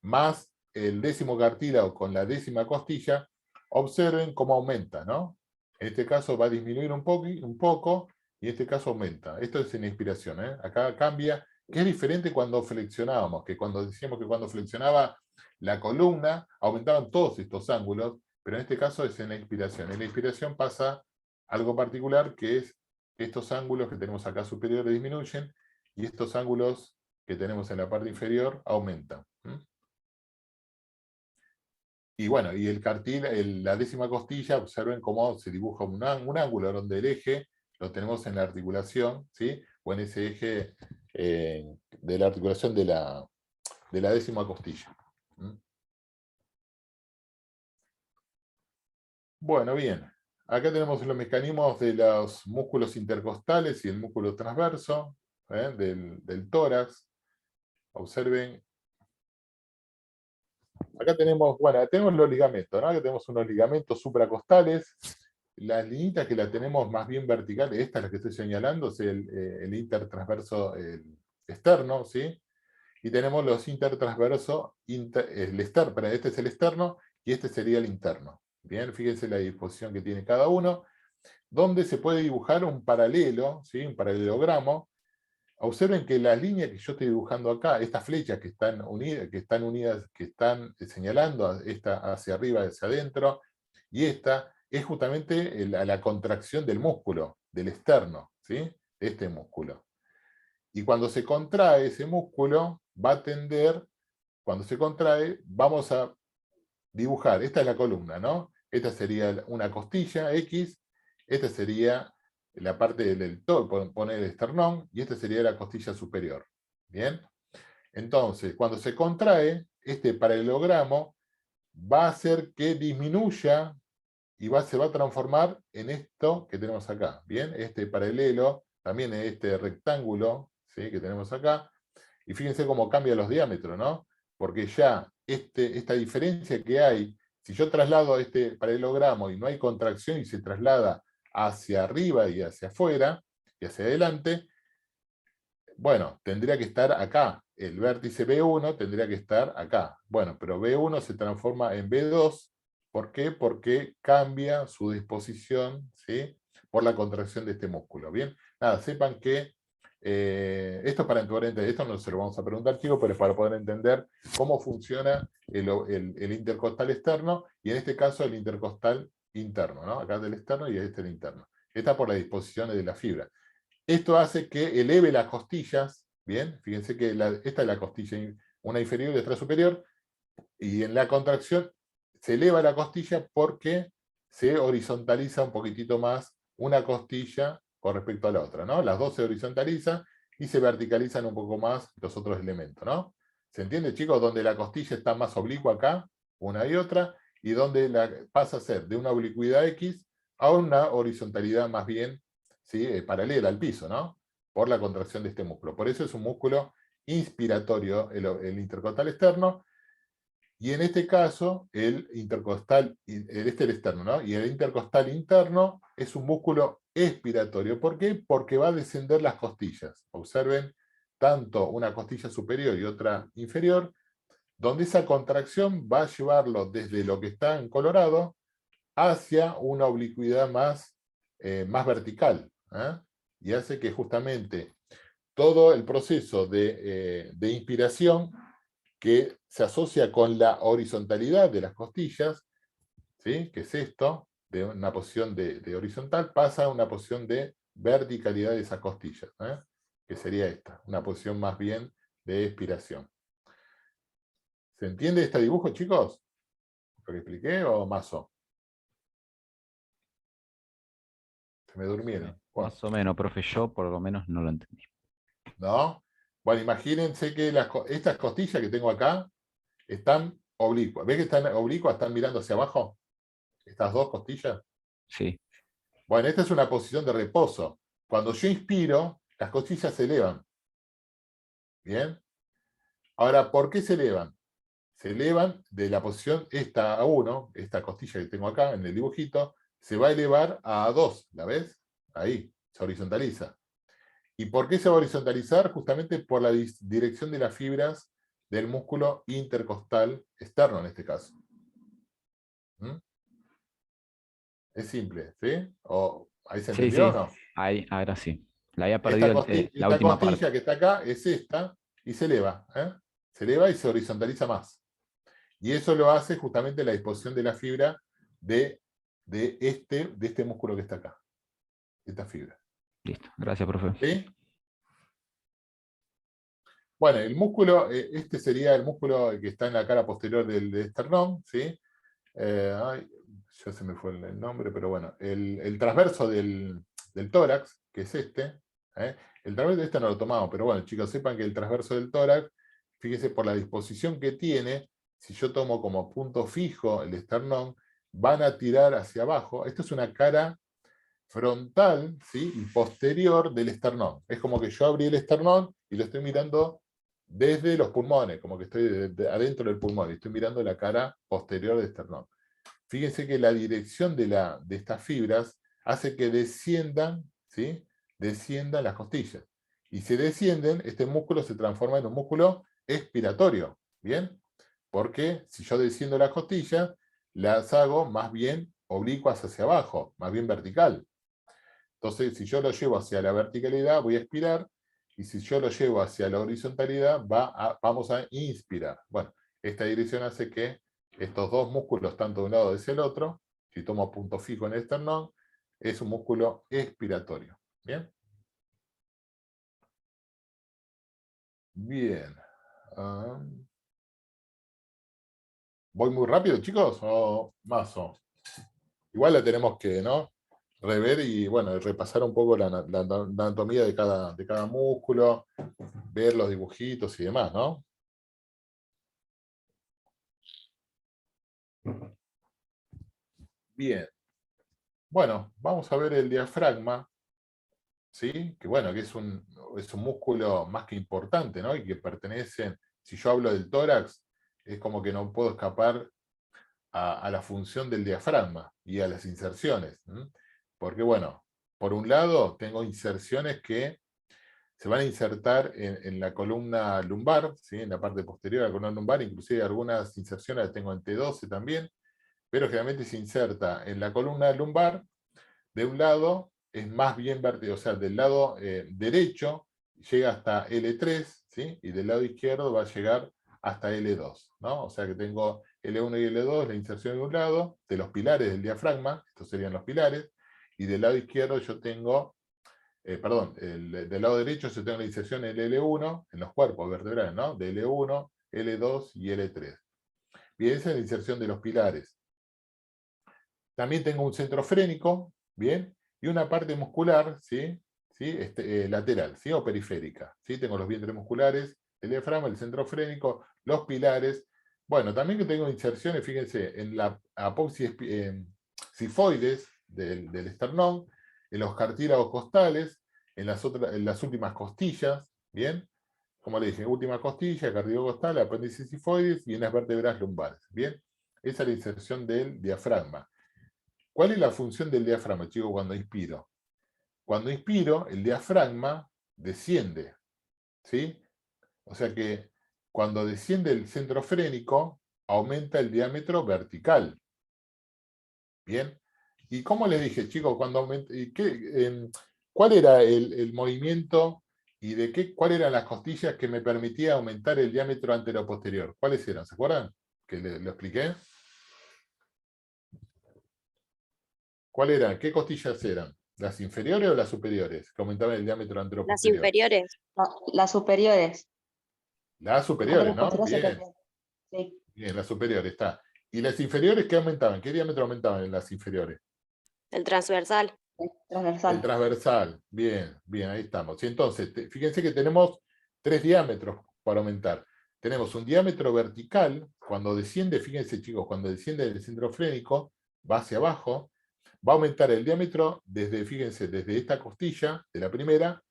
más el décimo cartílago con la décima costilla, observen cómo aumenta, ¿no? En este caso va a disminuir un poco, y en este caso aumenta. Esto es en inspiración, ¿eh? Acá cambia, que es diferente cuando flexionábamos, que cuando decíamos que cuando flexionaba la columna, aumentaban todos estos ángulos, pero en este caso es en la inspiración. En la inspiración pasa algo particular, que es estos ángulos que tenemos acá superiores disminuyen, y estos ángulos que tenemos en la parte inferior aumentan. Y bueno, y la décima costilla, observen cómo se dibuja un ángulo donde el eje lo tenemos en la articulación, ¿sí?, o en ese eje de la articulación de la 10ª costilla. ¿Mm? Bueno, bien. Acá tenemos los mecanismos de los músculos intercostales y el músculo transverso del tórax. Observen. Acá tenemos, bueno, tenemos los ligamentos, ¿no? Acá tenemos unos ligamentos supracostales. Las líneas que la tenemos más bien verticales, esta es la que estoy señalando, es el intertransverso externo, ¿sí? Y tenemos los intertransversos, este es el externo y este sería el interno. Bien, fíjense la disposición que tiene cada uno, donde se puede dibujar un paralelo, ¿sí? Un paralelogramo. Observen que las líneas que yo estoy dibujando acá, estas flechas que están unidas, que están señalando esta hacia arriba, hacia adentro, y esta es justamente la contracción del músculo, del externo, ¿sí? De este músculo. Y cuando se contrae ese músculo, va a tender, cuando se contrae, vamos a dibujar, esta es la columna, ¿no? Esta sería una costilla X, esta sería la parte del todo, poner el esternón, y esta sería la costilla superior. ¿Bien? Entonces, cuando se contrae, este paralelogramo va a hacer que disminuya y se va a transformar en esto que tenemos acá. ¿Bien? Este paralelo, también en este rectángulo, ¿sí? Que tenemos acá. Y fíjense cómo cambia los diámetros, ¿no? Porque ya esta diferencia que hay, si yo traslado este paralelogramo y no hay contracción y se traslada hacia arriba y hacia afuera, y hacia adelante, bueno, tendría que estar acá. El vértice B1 tendría que estar acá. Bueno, pero B1 se transforma en B2. ¿Por qué? Porque cambia su disposición, ¿sí? Por la contracción de este músculo. Bien, nada, sepan que esto es para poder entender, esto no se lo vamos a preguntar, chicos, pero es para poder entender cómo funciona el intercostal externo, y en este caso el intercostal interno, ¿no? Acá del externo y este del interno. Está por las disposiciones de la fibra. Esto hace que eleve las costillas, ¿bien? Fíjense que esta es la costilla, una inferior y otra superior, y en la contracción se eleva la costilla porque se horizontaliza un poquitito más una costilla con respecto a la otra, ¿no? Las dos se horizontalizan y se verticalizan un poco más los otros elementos, ¿no? ¿Se entiende, chicos? Donde la costilla está más oblicua acá, una y otra, y donde pasa a ser de una oblicuidad X a una horizontalidad más bien, ¿sí? Paralela al piso, ¿no? Por la contracción de este músculo. Por eso es un músculo inspiratorio el intercostal externo. Y en este caso, el intercostal, el externo, ¿no? Y el intercostal interno es un músculo expiratorio. ¿Por qué? Porque va a descender las costillas. Observen, tanto una costilla superior y otra inferior, donde esa contracción va a llevarlo desde lo que está en colorado hacia una oblicuidad más vertical. Y hace que justamente todo el proceso de inspiración, que se asocia con la horizontalidad de las costillas, ¿sí? Que es esto, de una posición de horizontal, pasa a una posición de verticalidad de esas costillas, que sería esta, una posición más bien de expiración. ¿Se entiende este dibujo, chicos? ¿Lo que expliqué o mazo? Se me durmieron. Bueno, Más o menos, profe, yo por lo menos no lo entendí. ¿no? Bueno, imagínense que estas costillas que tengo acá están oblicuas. ¿Ves que están oblicuas? ¿Están mirando hacia abajo? Estas dos costillas. Sí, Bueno, esta es una posición de reposo. Cuando yo inspiro, las costillas se elevan. ¿Bien? Ahora, ¿por qué se elevan? Se elevan de la posición esta A1, esta costilla que tengo acá en el dibujito, se va a elevar a A2, ¿la ves? Ahí, se horizontaliza. ¿Y por qué se va a horizontalizar? Justamente por la dirección de las fibras del músculo intercostal externo en este caso. ¿Mm? Es simple, ¿sí? ¿Ahí se sí, entendió o sí. no? Ahí, ahora sí. La había Esta, perdido la esta última costilla parte. que está acá es esta, y se eleva. Se eleva y se horizontaliza más. Y eso lo hace justamente la disposición de la fibra de este músculo que está acá. Esta fibra. Listo, gracias, profe. ¿Sí? Bueno, el músculo, este sería el músculo que está en la cara posterior del esternón, ¿sí? Ya se me fue el nombre, pero bueno, el transverso del tórax, que es este, el transverso de este no lo tomamos, pero bueno, chicos, sepan que el transverso del tórax fíjese por la disposición que tiene, si yo tomo como punto fijo el esternón, van a tirar hacia abajo. Esto es una cara frontal, ¿sí? Y posterior del esternón. Es como que yo abrí el esternón y lo estoy mirando desde los pulmones, como que estoy adentro del pulmón y estoy mirando la cara posterior del esternón. Fíjense que la dirección de estas fibras hace que desciendan, ¿sí? Desciendan las costillas. Y si descienden, este músculo se transforma en un músculo expiratorio. ¿Bien? Porque si yo desciendo las costillas, las hago más bien oblicuas hacia abajo, más bien vertical. Entonces, si yo lo llevo hacia la verticalidad, voy a expirar, y si yo lo llevo hacia la horizontalidad, vamos a inspirar. Bueno, esta dirección hace que estos dos músculos, tanto de un lado hacia el otro, si tomo punto fijo en el esternón, es un músculo expiratorio. ¿Bien? Bien. ¿Voy muy rápido, chicos? ¿O más? Igual la tenemos que, ¿no? Rever y, bueno, repasar un poco la anatomía de cada músculo, ver los dibujitos y demás, ¿no? Bien. Bueno, vamos a ver el diafragma, ¿sí? Que bueno, que es un músculo más que importante, ¿no? Y que pertenece, si yo hablo del tórax, es como que no puedo escapar a la función del diafragma y a las inserciones. Porque bueno, por un lado tengo inserciones que se van a insertar en la columna lumbar, ¿sí? En la parte posterior de la columna lumbar, inclusive algunas inserciones las tengo en T12 también, pero generalmente se inserta en la columna lumbar. De un lado es más bien vertical, o sea, del lado derecho llega hasta L3, ¿sí? Y del lado izquierdo va a llegar hasta L2, ¿no? O sea que tengo L1 y L2, la inserción de un lado, de los pilares del diafragma, estos serían los pilares, y del lado izquierdo yo tengo, del lado derecho yo tengo la inserción en el L1, en los cuerpos vertebrales, ¿no? De L1, L2 y L3. Bien, esa es la inserción de los pilares. También tengo un centro frénico, ¿bien? Y una parte muscular, ¿sí? ¿Sí? Lateral, ¿sí? O periférica, ¿sí? Tengo los vientres musculares, el diafragma, el centro frénico, los pilares. Bueno, también que tengo inserciones, fíjense, en la apófisis sifoides del esternón, en los cartílagos costales, en las últimas costillas, ¿bien? Como le dije, última costilla, cartílago costal, apéndice sifoides y en las vértebras lumbares, ¿bien? Esa es la inserción del diafragma. ¿Cuál es la función del diafragma, chicos, cuando inspiro? Cuando inspiro, el diafragma desciende, ¿sí? O sea que cuando desciende el centro frénico, aumenta el diámetro vertical. ¿Bien? ¿Y cómo les dije, chicos, cuando aumenta, cuál era el movimiento y cuáles eran las costillas que me permitía aumentar el diámetro anteroposterior? ¿Cuáles eran? ¿Se acuerdan? Que lo expliqué. ¿Cuál eran? ¿Qué costillas eran? ¿Las inferiores o las superiores? Que aumentaban el diámetro Las anteroposterior. inferiores. No, las superiores. Las superiores, ¿no? Posteriores Bien, sí. bien, las superiores, está. ¿Y las inferiores qué aumentaban? ¿Qué diámetro aumentaban en las inferiores? El transversal. Transversal. El transversal. Bien, bien, ahí estamos. Y entonces, fíjense que tenemos 3 diámetros para aumentar. Tenemos un diámetro vertical, cuando desciende, fíjense chicos, cuando desciende del centro frénico, va hacia abajo, va a aumentar el diámetro fíjense, desde esta costilla, de la primera,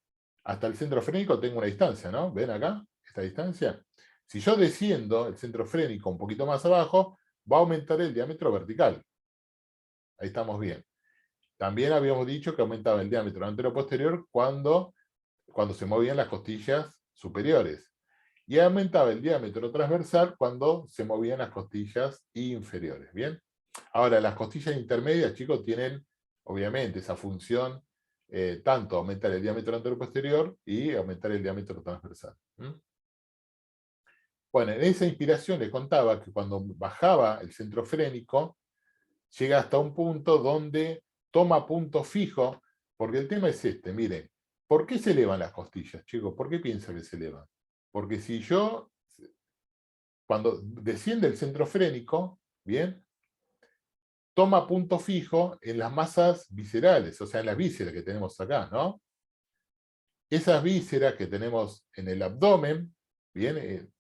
hasta el centro frénico tengo una distancia, ¿no? ¿Ven acá? Esta distancia. Si yo desciendo el centro frénico un poquito más abajo, va a aumentar el diámetro vertical. Ahí estamos bien. También habíamos dicho que aumentaba el diámetro antero-posterior cuando se movían las costillas superiores. Y aumentaba el diámetro transversal cuando se movían las costillas inferiores. ¿Bien? Ahora, las costillas intermedias, chicos, tienen, obviamente, esa función, tanto aumentar el diámetro antero-posterior y aumentar el diámetro transversal. Bueno, en esa inspiración les contaba que cuando bajaba el centro frénico, llega hasta un punto donde toma punto fijo, porque el tema es este, miren, ¿por qué se elevan las costillas, chicos? ¿Por qué piensan que se elevan? Porque si cuando desciende el centro frénico, ¿bien? Toma punto fijo en las masas viscerales, o sea, en las vísceras que tenemos acá, ¿no? Esas vísceras que tenemos en el abdomen, ¿bien?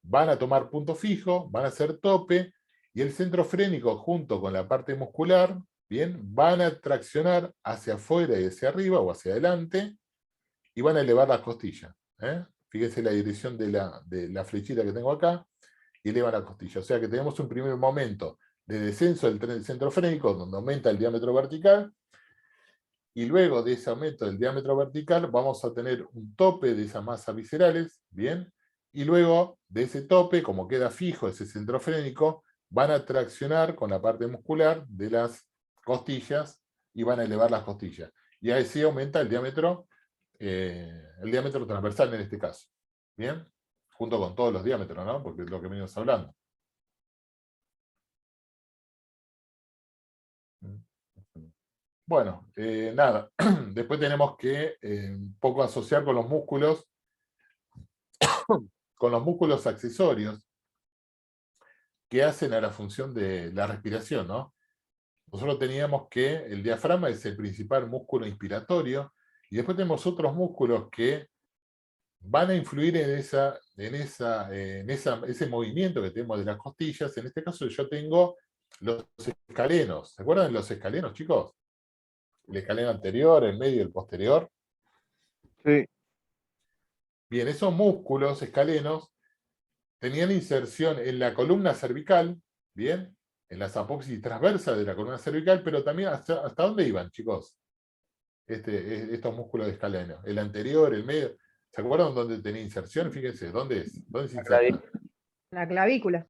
van a tomar punto fijo, van a hacer tope, y el centro frénico junto con la parte muscular, bien, van a traccionar hacia afuera y hacia arriba o hacia adelante, y van a elevar las costillas. Fíjense la dirección de la flechita que tengo acá, y elevan la costilla. O sea que tenemos un primer momento de descenso del centro frénico, donde aumenta el diámetro vertical, y luego de ese aumento del diámetro vertical vamos a tener un tope de esas masas viscerales, ¿bien? Y luego de ese tope, como queda fijo ese centro frénico, van a traccionar con la parte muscular de las costillas y van a elevar las costillas. Y así aumenta el diámetro transversal en este caso. ¿Bien? Junto con todos los diámetros, ¿no? Porque es lo que venimos hablando. Bueno, nada. Después tenemos que un poco asociar con los músculos accesorios que hacen a la función de la respiración, ¿no? Nosotros teníamos que el diafragma es el principal músculo inspiratorio, y después tenemos otros músculos que van a influir en ese movimiento que tenemos de las costillas. En este caso yo tengo los escalenos. ¿Se acuerdan de los escalenos, chicos? El escaleno anterior, el medio y el posterior. Sí. Bien, esos músculos escalenos tenían inserción en la columna cervical, bien, en las apófisis transversas de la columna cervical, pero también ¿hasta dónde iban, chicos? Estos músculos escalenos. El anterior, el medio. ¿Se acuerdan dónde tenía inserción? Fíjense, ¿dónde es? ¿Dónde se inserta? La clavícula.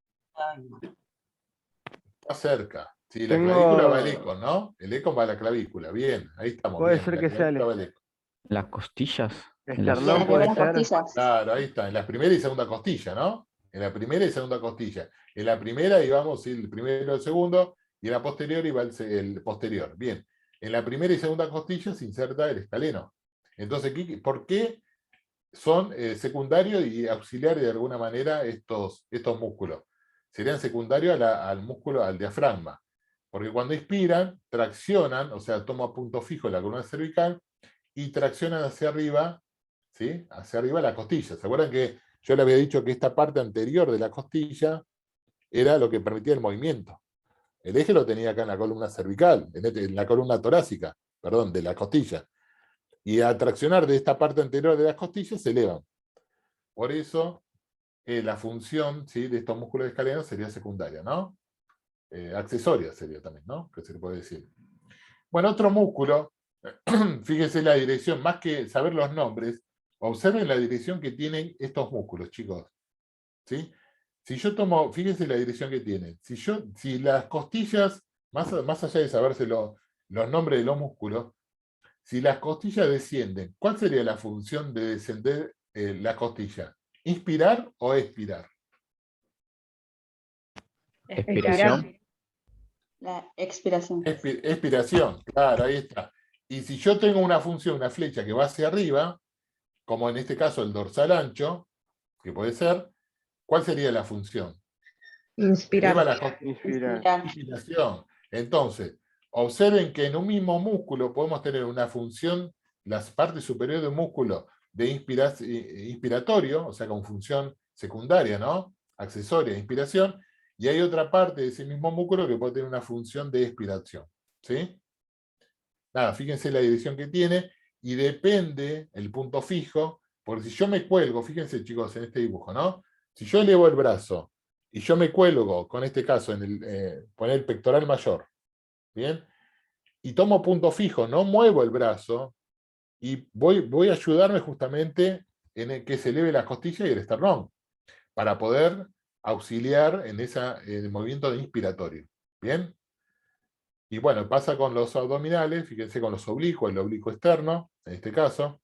Está cerca. Sí, la Tengo- clavícula va al econ, ¿no? El econ va a la clavícula. Bien, ahí estamos. Puede bien, ser la que sea clavícula va al econ. Las costillas. Esternón Las puede primeras ser. costillas. Claro, ahí está. En la primera y segunda costilla, ¿no? En la primera y segunda costilla. En la primera íbamos el primero y el segundo, y en la posterior iba el posterior. Bien. En la primera y segunda costilla se inserta el escaleno. Entonces, ¿por qué son secundarios y auxiliares de alguna manera estos músculos? Serían secundarios al músculo, al diafragma. Porque cuando inspiran, traccionan, o sea, toma punto fijo la columna cervical y traccionan hacia arriba, ¿sí? Hacia arriba la costilla. ¿Se acuerdan que yo le había dicho que esta parte anterior de la costilla era lo que permitía el movimiento? El eje lo tenía acá en la columna cervical, en la columna torácica, perdón, de la costilla. Y al traccionar de esta parte anterior de las costillas se elevan. Por eso la función, ¿sí?, de estos músculos escalenos sería secundaria, ¿no? Accesoria sería también, ¿no? Que se le puede decir. Bueno, otro músculo, fíjense la dirección, más que saber los nombres, observen la dirección que tienen estos músculos, chicos. ¿Sí? Si yo tomo, fíjense la dirección que tienen. Si las costillas, más allá de saberse los nombres de los músculos, si las costillas descienden, ¿cuál sería la función de descender la costilla? ¿Inspirar o expirar? Expiración. La expiración. Expiración, claro, ahí está. Y si yo tengo una función, una flecha que va hacia arriba, como en este caso el dorsal ancho, que puede ser, ¿cuál sería la función? Eleva la Inspirar. inspiración. Entonces, observen que en un mismo músculo podemos tener una función, las partes superiores de un músculo de inspiratorio, o sea, con función secundaria, ¿no? Accesoria, inspiración, y hay otra parte de ese mismo músculo que puede tener una función de expiración. ¿Sí? Nada, fíjense la dirección que tiene, y depende el punto fijo, porque si yo me cuelgo, fíjense chicos en este dibujo, ¿no? Si yo elevo el brazo, y yo me cuelgo, con este caso, poner el pectoral mayor, ¿bien? Y tomo punto fijo, no muevo el brazo, y voy a ayudarme justamente en que se eleve la costilla y el esternón, para poder auxiliar en el movimiento inspiratorio. ¿Bien? Y bueno, pasa con los abdominales, fíjense con los oblicuos, el oblicuo externo, en este caso,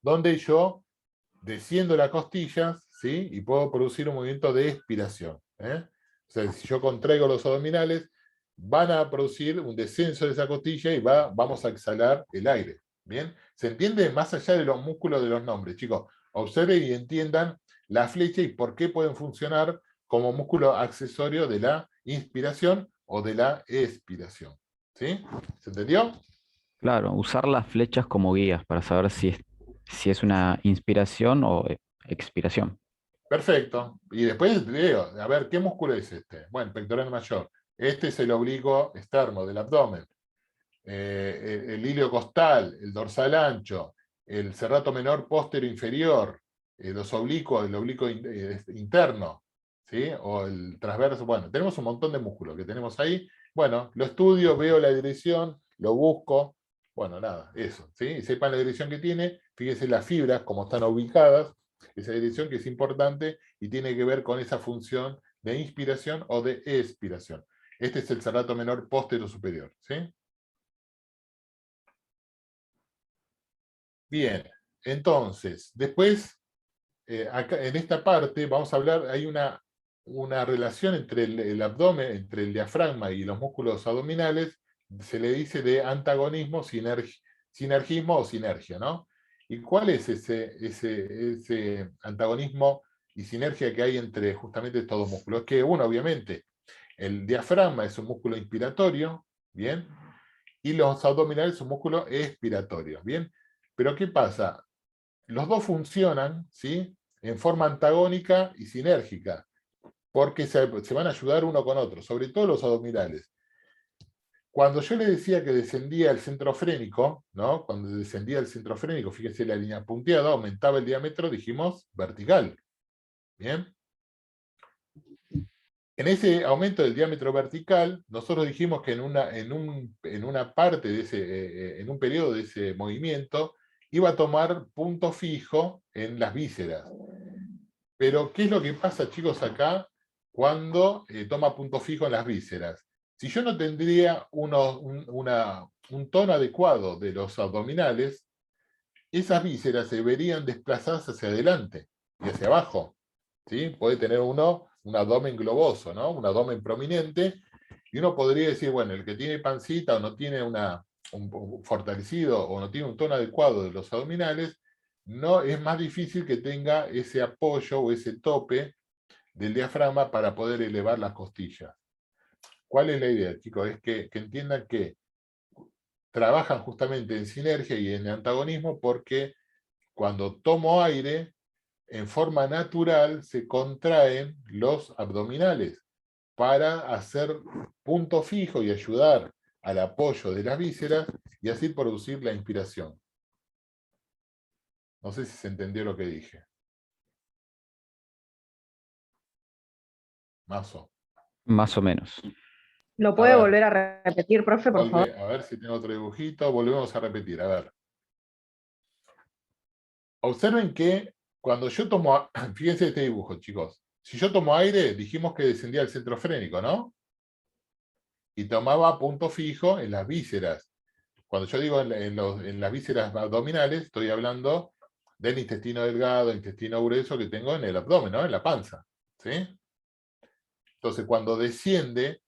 donde yo desciendo las costillas, ¿sí? Y puedo producir un movimiento de expiración. O sea, si yo contraigo los abdominales, van a producir un descenso de esa costilla y vamos a exhalar el aire. ¿Bien? ¿Se entiende? Más allá de los músculos de los nombres, chicos. Observen y entiendan la flecha y por qué pueden funcionar como músculo accesorio de la inspiración o de la expiración. ¿Sí? ¿Se entendió? Claro, usar las flechas como guías para saber si es una inspiración o expiración. Perfecto. Y después veo, a ver, ¿qué músculo es este? Bueno, pectoral mayor. Este es el oblicuo externo del abdomen. El ilio costal, el dorsal ancho, el serrato menor posterior inferior, los oblicuos, el oblicuo interno, ¿sí? O el transverso. Bueno, tenemos un montón de músculos que tenemos ahí. Bueno, lo estudio, veo la dirección, lo busco. Bueno, nada, eso, ¿sí? Y sepan la dirección que tiene, fíjense las fibras, como están ubicadas, esa dirección que es importante y tiene que ver con esa función de inspiración o de expiración. Este es el serrato menor posterior superior, ¿sí? Bien, entonces, después, acá, en esta parte, vamos a hablar, hay una relación entre el abdomen, entre el diafragma y los músculos abdominales, se le dice de antagonismo, sinergismo o sinergia, ¿no? ¿Y cuál es ese antagonismo y sinergia que hay entre justamente estos dos músculos? Que uno, obviamente, el diafragma es un músculo inspiratorio, ¿bien? Y los abdominales son músculos expiratorios, ¿bien? Pero ¿qué pasa? Los dos funcionan, ¿sí? En forma antagónica y sinérgica, porque se van a ayudar uno con otro, sobre todo los abdominales. Cuando yo le decía que descendía el centro frénico, ¿no? Cuando descendía el centro frénico, fíjese la línea punteada, aumentaba el diámetro, dijimos vertical. ¿Bien? En ese aumento del diámetro vertical, nosotros dijimos que en una parte de en un periodo de ese movimiento, iba a tomar punto fijo en las vísceras. Pero, ¿qué es lo que pasa, chicos, acá cuando toma punto fijo en las vísceras? Si yo no tendría un tono adecuado de los abdominales, esas vísceras se verían desplazadas hacia adelante y hacia abajo. ¿Sí? Puede tener uno un abdomen globoso, ¿no? Un abdomen prominente, y uno podría decir, bueno, el que tiene pancita o no tiene un fortalecido o no tiene un tono adecuado de los abdominales, no, es más difícil que tenga ese apoyo o ese tope del diafragma para poder elevar las costillas. ¿Cuál es la idea, chicos? Es que entiendan que trabajan justamente en sinergia y en antagonismo porque cuando tomo aire, en forma natural se contraen los abdominales para hacer punto fijo y ayudar al apoyo de las vísceras y así producir la inspiración. No sé si se entendió lo que dije. Mazo. Más o menos. ¿Lo puede ver. volver a repetir, profe, por favor? A ver si tengo otro dibujito. Volvemos a repetir. A ver. Observen que cuando yo tomo... Fíjense este dibujo, chicos. Si yo tomo aire, dijimos que descendía al centro frénico, ¿no? Y tomaba punto fijo en las vísceras. Cuando yo digo en las vísceras abdominales, estoy hablando del intestino delgado, intestino grueso que tengo en el abdomen, ¿no? En la panza. ¿Sí? Entonces, cuando desciende,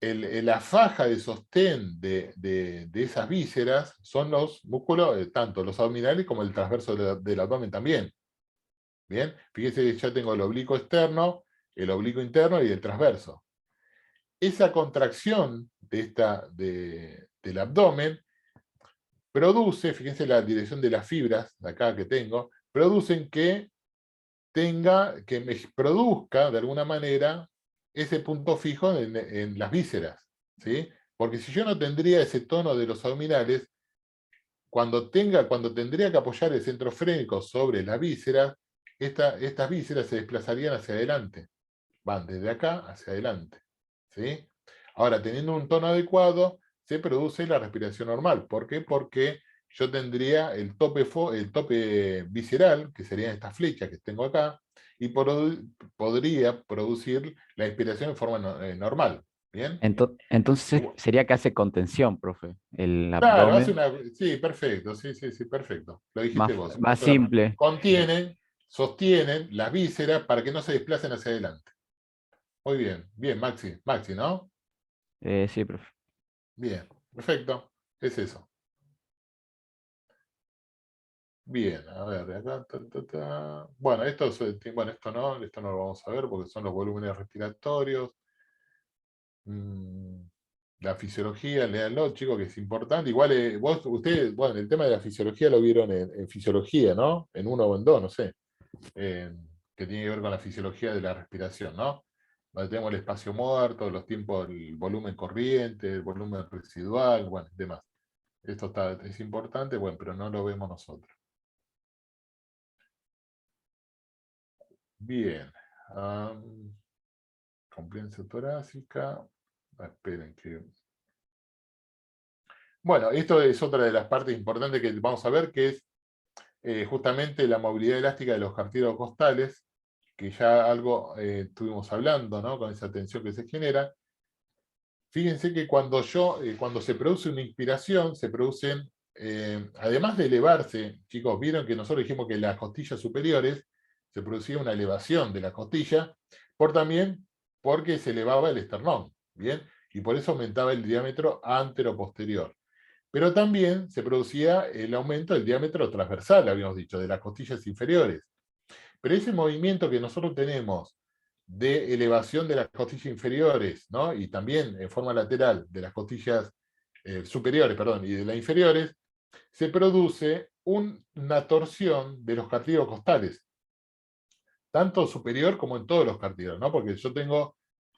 la faja de sostén de esas vísceras son los músculos, tanto los abdominales como el transverso del abdomen también. Bien, fíjense que ya tengo el oblicuo externo, el oblicuo interno y el transverso. Esa contracción del abdomen produce, fíjense la dirección de las fibras, de acá que tengo, producen que me produzca de alguna manera ese punto fijo en las vísceras, ¿sí? Porque si yo no tendría ese tono de los abdominales, cuando tendría que apoyar el centro frénico sobre las vísceras, estas vísceras se desplazarían hacia adelante, van desde acá hacia adelante, ¿sí? Ahora, teniendo un tono adecuado, se produce la respiración normal. ¿Por qué? Porque yo tendría el tope visceral, que serían estas flechas que tengo acá, y podría producir la inspiración en forma normal. ¿Bien? Entonces sería que hace contención, profe. El Claro, abdomen sí, perfecto, sí, perfecto. Lo dijiste vos. más simple. Sostienen las vísceras para que no se desplacen hacia adelante. Muy bien, bien, Maxi, ¿no? Sí, profe. Bien, perfecto. Es eso. Bien, a ver, de acá. Bueno, esto no lo vamos a ver porque son los volúmenes respiratorios. La fisiología, léanlo, chicos, que es importante. Igual, ustedes, bueno, el tema de la fisiología lo vieron en fisiología, ¿no? En 1 o en 2, no sé. que tiene que ver con la fisiología de la respiración, ¿no? Donde tenemos el espacio muerto, los tiempos, el volumen corriente, el volumen residual, bueno, demás. Esto es importante, bueno, pero no lo vemos nosotros. Bien. Competencia torácica. Esperen que... Bueno, esto es otra de las partes importantes que vamos a ver, que es justamente la movilidad elástica de los cartílagos costales, que ya algo estuvimos hablando, ¿no? Con esa tensión que se genera. Fíjense que cuando se produce una inspiración, se producen, además de elevarse, chicos, vieron que nosotros dijimos que en las costillas superiores se producía una elevación de la costilla, porque se elevaba el esternón, ¿bien? Y por eso aumentaba el diámetro antero-posterior. Pero también se producía el aumento del diámetro transversal, habíamos dicho, de las costillas inferiores. Pero ese movimiento que nosotros tenemos de elevación de las costillas inferiores, ¿no? Y también en forma lateral de las costillas superiores, perdón, y de las inferiores, se produce una torsión de los cartílagos costales, tanto superior como en todos los cartílagos, ¿no? Porque yo tengo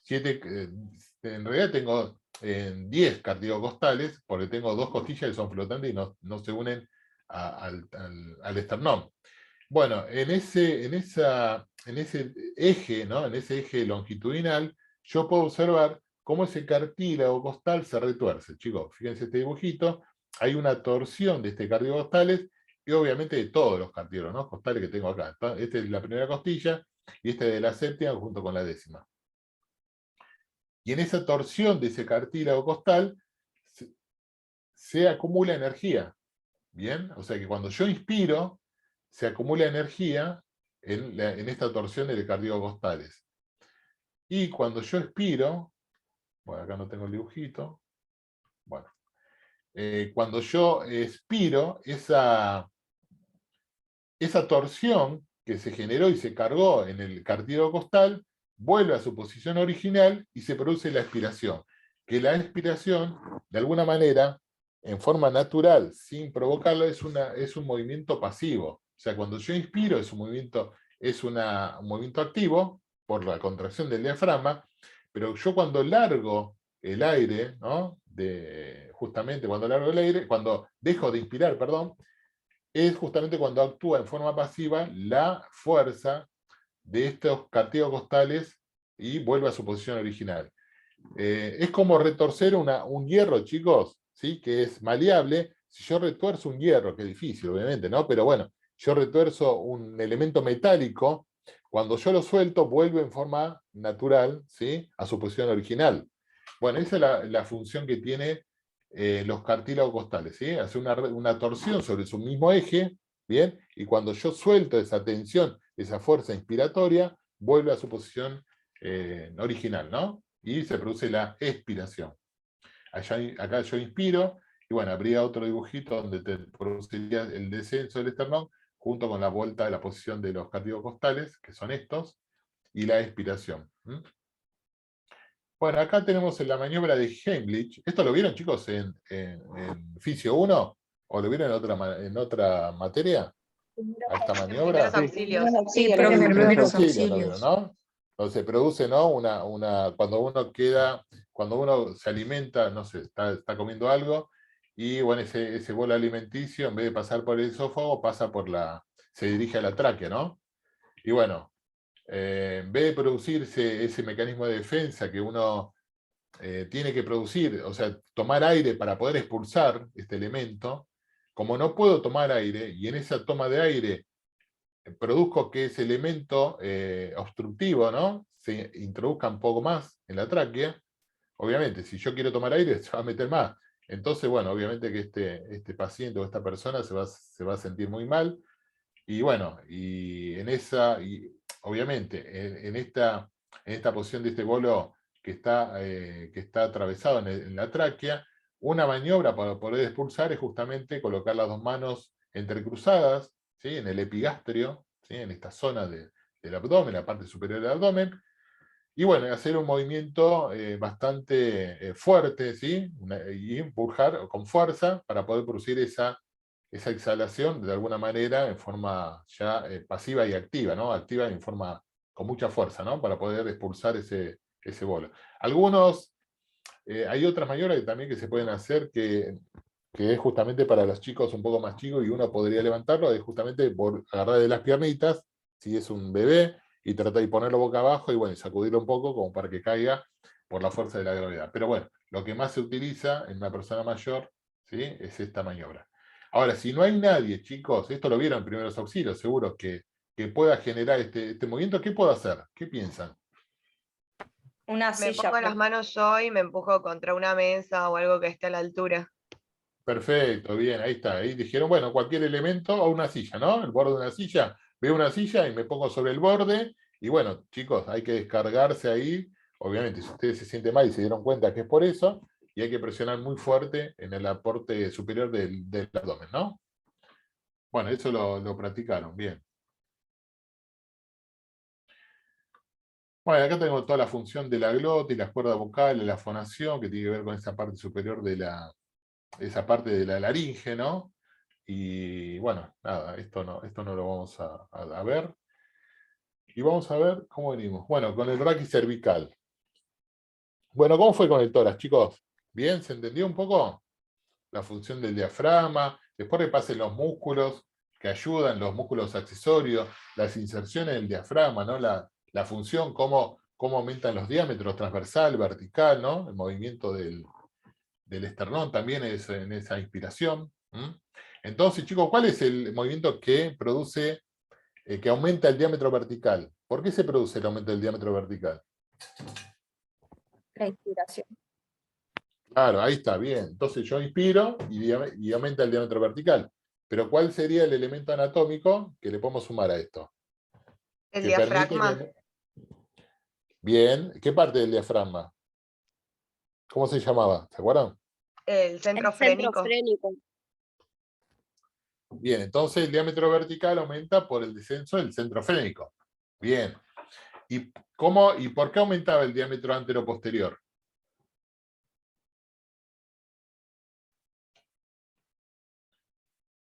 en realidad tengo 10 cartílagos costales, porque tengo 2 costillas que son flotantes y no se unen al esternón. Bueno, en ese eje, ¿no? En ese eje longitudinal, yo puedo observar cómo ese cartílago costal se retuerce. Chicos, fíjense este dibujito, hay una torsión de este cartílago costales, y obviamente de todos los cartílagos, ¿no? Costales que tengo acá. Esta es la primera costilla, y este de la séptima junto con la décima. Y en esa torsión de ese cartílago costal se acumula energía. ¿Bien? O sea que cuando yo inspiro, se acumula energía en esta torsión de cartílagos costales. Y cuando yo expiro, bueno, acá no tengo el dibujito, bueno, cuando yo expiro, esa torsión que se generó y se cargó en el cartílago costal, vuelve a su posición original y se produce la expiración. Que la expiración, de alguna manera, en forma natural, sin provocarlo, es un movimiento pasivo. O sea, cuando yo inspiro, es un movimiento activo, por la contracción del diafragma, pero yo cuando largo el aire, ¿no? Justamente cuando largo el aire, cuando dejo de inspirar, perdón, es justamente cuando actúa en forma pasiva la fuerza de estos cartílagos costales y vuelve a su posición original. Es como retorcer un hierro, chicos, ¿sí? Que es maleable. Si yo retuerzo un hierro, que es difícil, obviamente, ¿no? Pero bueno, yo retuerzo un elemento metálico, cuando yo lo suelto, vuelve en forma natural, ¿sí? A su posición original. Bueno, esa es la función que tiene los cartílagos costales, ¿sí? Hace una torsión sobre su mismo eje, ¿bien? Y cuando yo suelto esa tensión, esa fuerza inspiratoria, vuelve a su posición original, ¿no? Y se produce la expiración. Acá yo inspiro, y bueno, habría otro dibujito donde te produciría el descenso del esternón, junto con la vuelta de la posición de los cartílagos costales, que son estos, y la expiración. Bueno, acá tenemos la maniobra de Heimlich. ¿Esto lo vieron, chicos, en Fisio 1? ¿O lo vieron en otra materia? A esta maniobra. Primeros auxilios. Sí, profe, lo primeros vimos. Auxilios, ¿lo auxilios. vieron, no? Entonces produce, ¿no? Cuando uno se alimenta, no sé, está comiendo algo, y bueno, ese bolo alimenticio, en vez de pasar por el esófago, se dirige a la tráquea, ¿no? Y bueno, en vez de producirse ese mecanismo de defensa que uno tiene que producir, o sea, tomar aire para poder expulsar este elemento, como no puedo tomar aire, y en esa toma de aire produzco que ese elemento obstructivo, ¿no? Se introduzca un poco más en la tráquea. Obviamente, si yo quiero tomar aire, se va a meter más. Entonces, bueno, obviamente que este paciente o esta persona se va a sentir muy mal. Y bueno, obviamente, en esta posición de este bolo que está atravesado en la tráquea, una maniobra para poder expulsar es justamente colocar las dos manos entrecruzadas, ¿sí? En el epigastrio, ¿sí? En esta zona del abdomen, la parte superior del abdomen, y bueno, hacer un movimiento bastante fuerte, ¿sí? Y empujar con fuerza para poder producir esa exhalación de alguna manera en forma ya pasiva y activa, ¿no? Activa en forma con mucha fuerza, ¿no? Para poder expulsar ese bolo. Hay otras maniobras que también que se pueden hacer que es justamente para los chicos un poco más chicos y uno podría levantarlo, es justamente por agarrar de las piernitas, si es un bebé, y tratar de ponerlo boca abajo y bueno, sacudirlo un poco como para que caiga por la fuerza de la gravedad. Pero bueno, lo que más se utiliza en una persona mayor, ¿sí? Es esta maniobra. Ahora, si no hay nadie, chicos, esto lo vieron en primeros auxilios, seguro que pueda generar este movimiento, ¿qué puedo hacer? ¿Qué piensan? Una Me silla. pongo las profe. manos yo y me empujo contra una mesa o algo que esté a la altura. Perfecto, bien, ahí está. Ahí dijeron, bueno, cualquier elemento o una silla, ¿no? El borde de una silla. Veo una silla y me pongo sobre el borde. Y bueno, chicos, hay que descargarse ahí. Obviamente, si ustedes se sienten mal y se dieron cuenta que es por eso, y hay que presionar muy fuerte en el aporte superior del abdomen, ¿no? Bueno, eso lo practicaron, bien. Bueno, acá tengo toda la función de la glotis, las cuerdas vocales, la fonación, que tiene que ver con esa parte superior esa parte de la laringe, ¿no? Y bueno, nada, esto no lo vamos a ver. Y vamos a ver cómo venimos. Bueno, con el raquis cervical. Bueno, ¿cómo fue con el tórax, chicos? ¿Bien? ¿Se entendió un poco? La función del diafragma. Después repasen los músculos que ayudan, los músculos accesorios, las inserciones del diafragma, ¿no? La función, cómo aumentan los diámetros transversal, vertical, ¿no? El movimiento del esternón también es en esa inspiración. Entonces, chicos, ¿cuál es el movimiento que produce, que aumenta el diámetro vertical? ¿Por qué se produce el aumento del diámetro vertical? La inspiración. Claro, ahí está, bien. Entonces yo inspiro y aumenta el diámetro vertical. Pero ¿cuál sería el elemento anatómico que le podemos sumar a esto? El Que diafragma. permite... Bien, ¿qué parte del diafragma? ¿Cómo se llamaba? ¿Se acuerdan? El centro El centro frénico. frénico. Bien, entonces el diámetro vertical aumenta por el descenso del centro frénico. Bien. ¿Y por qué aumentaba el diámetro anteroposterior?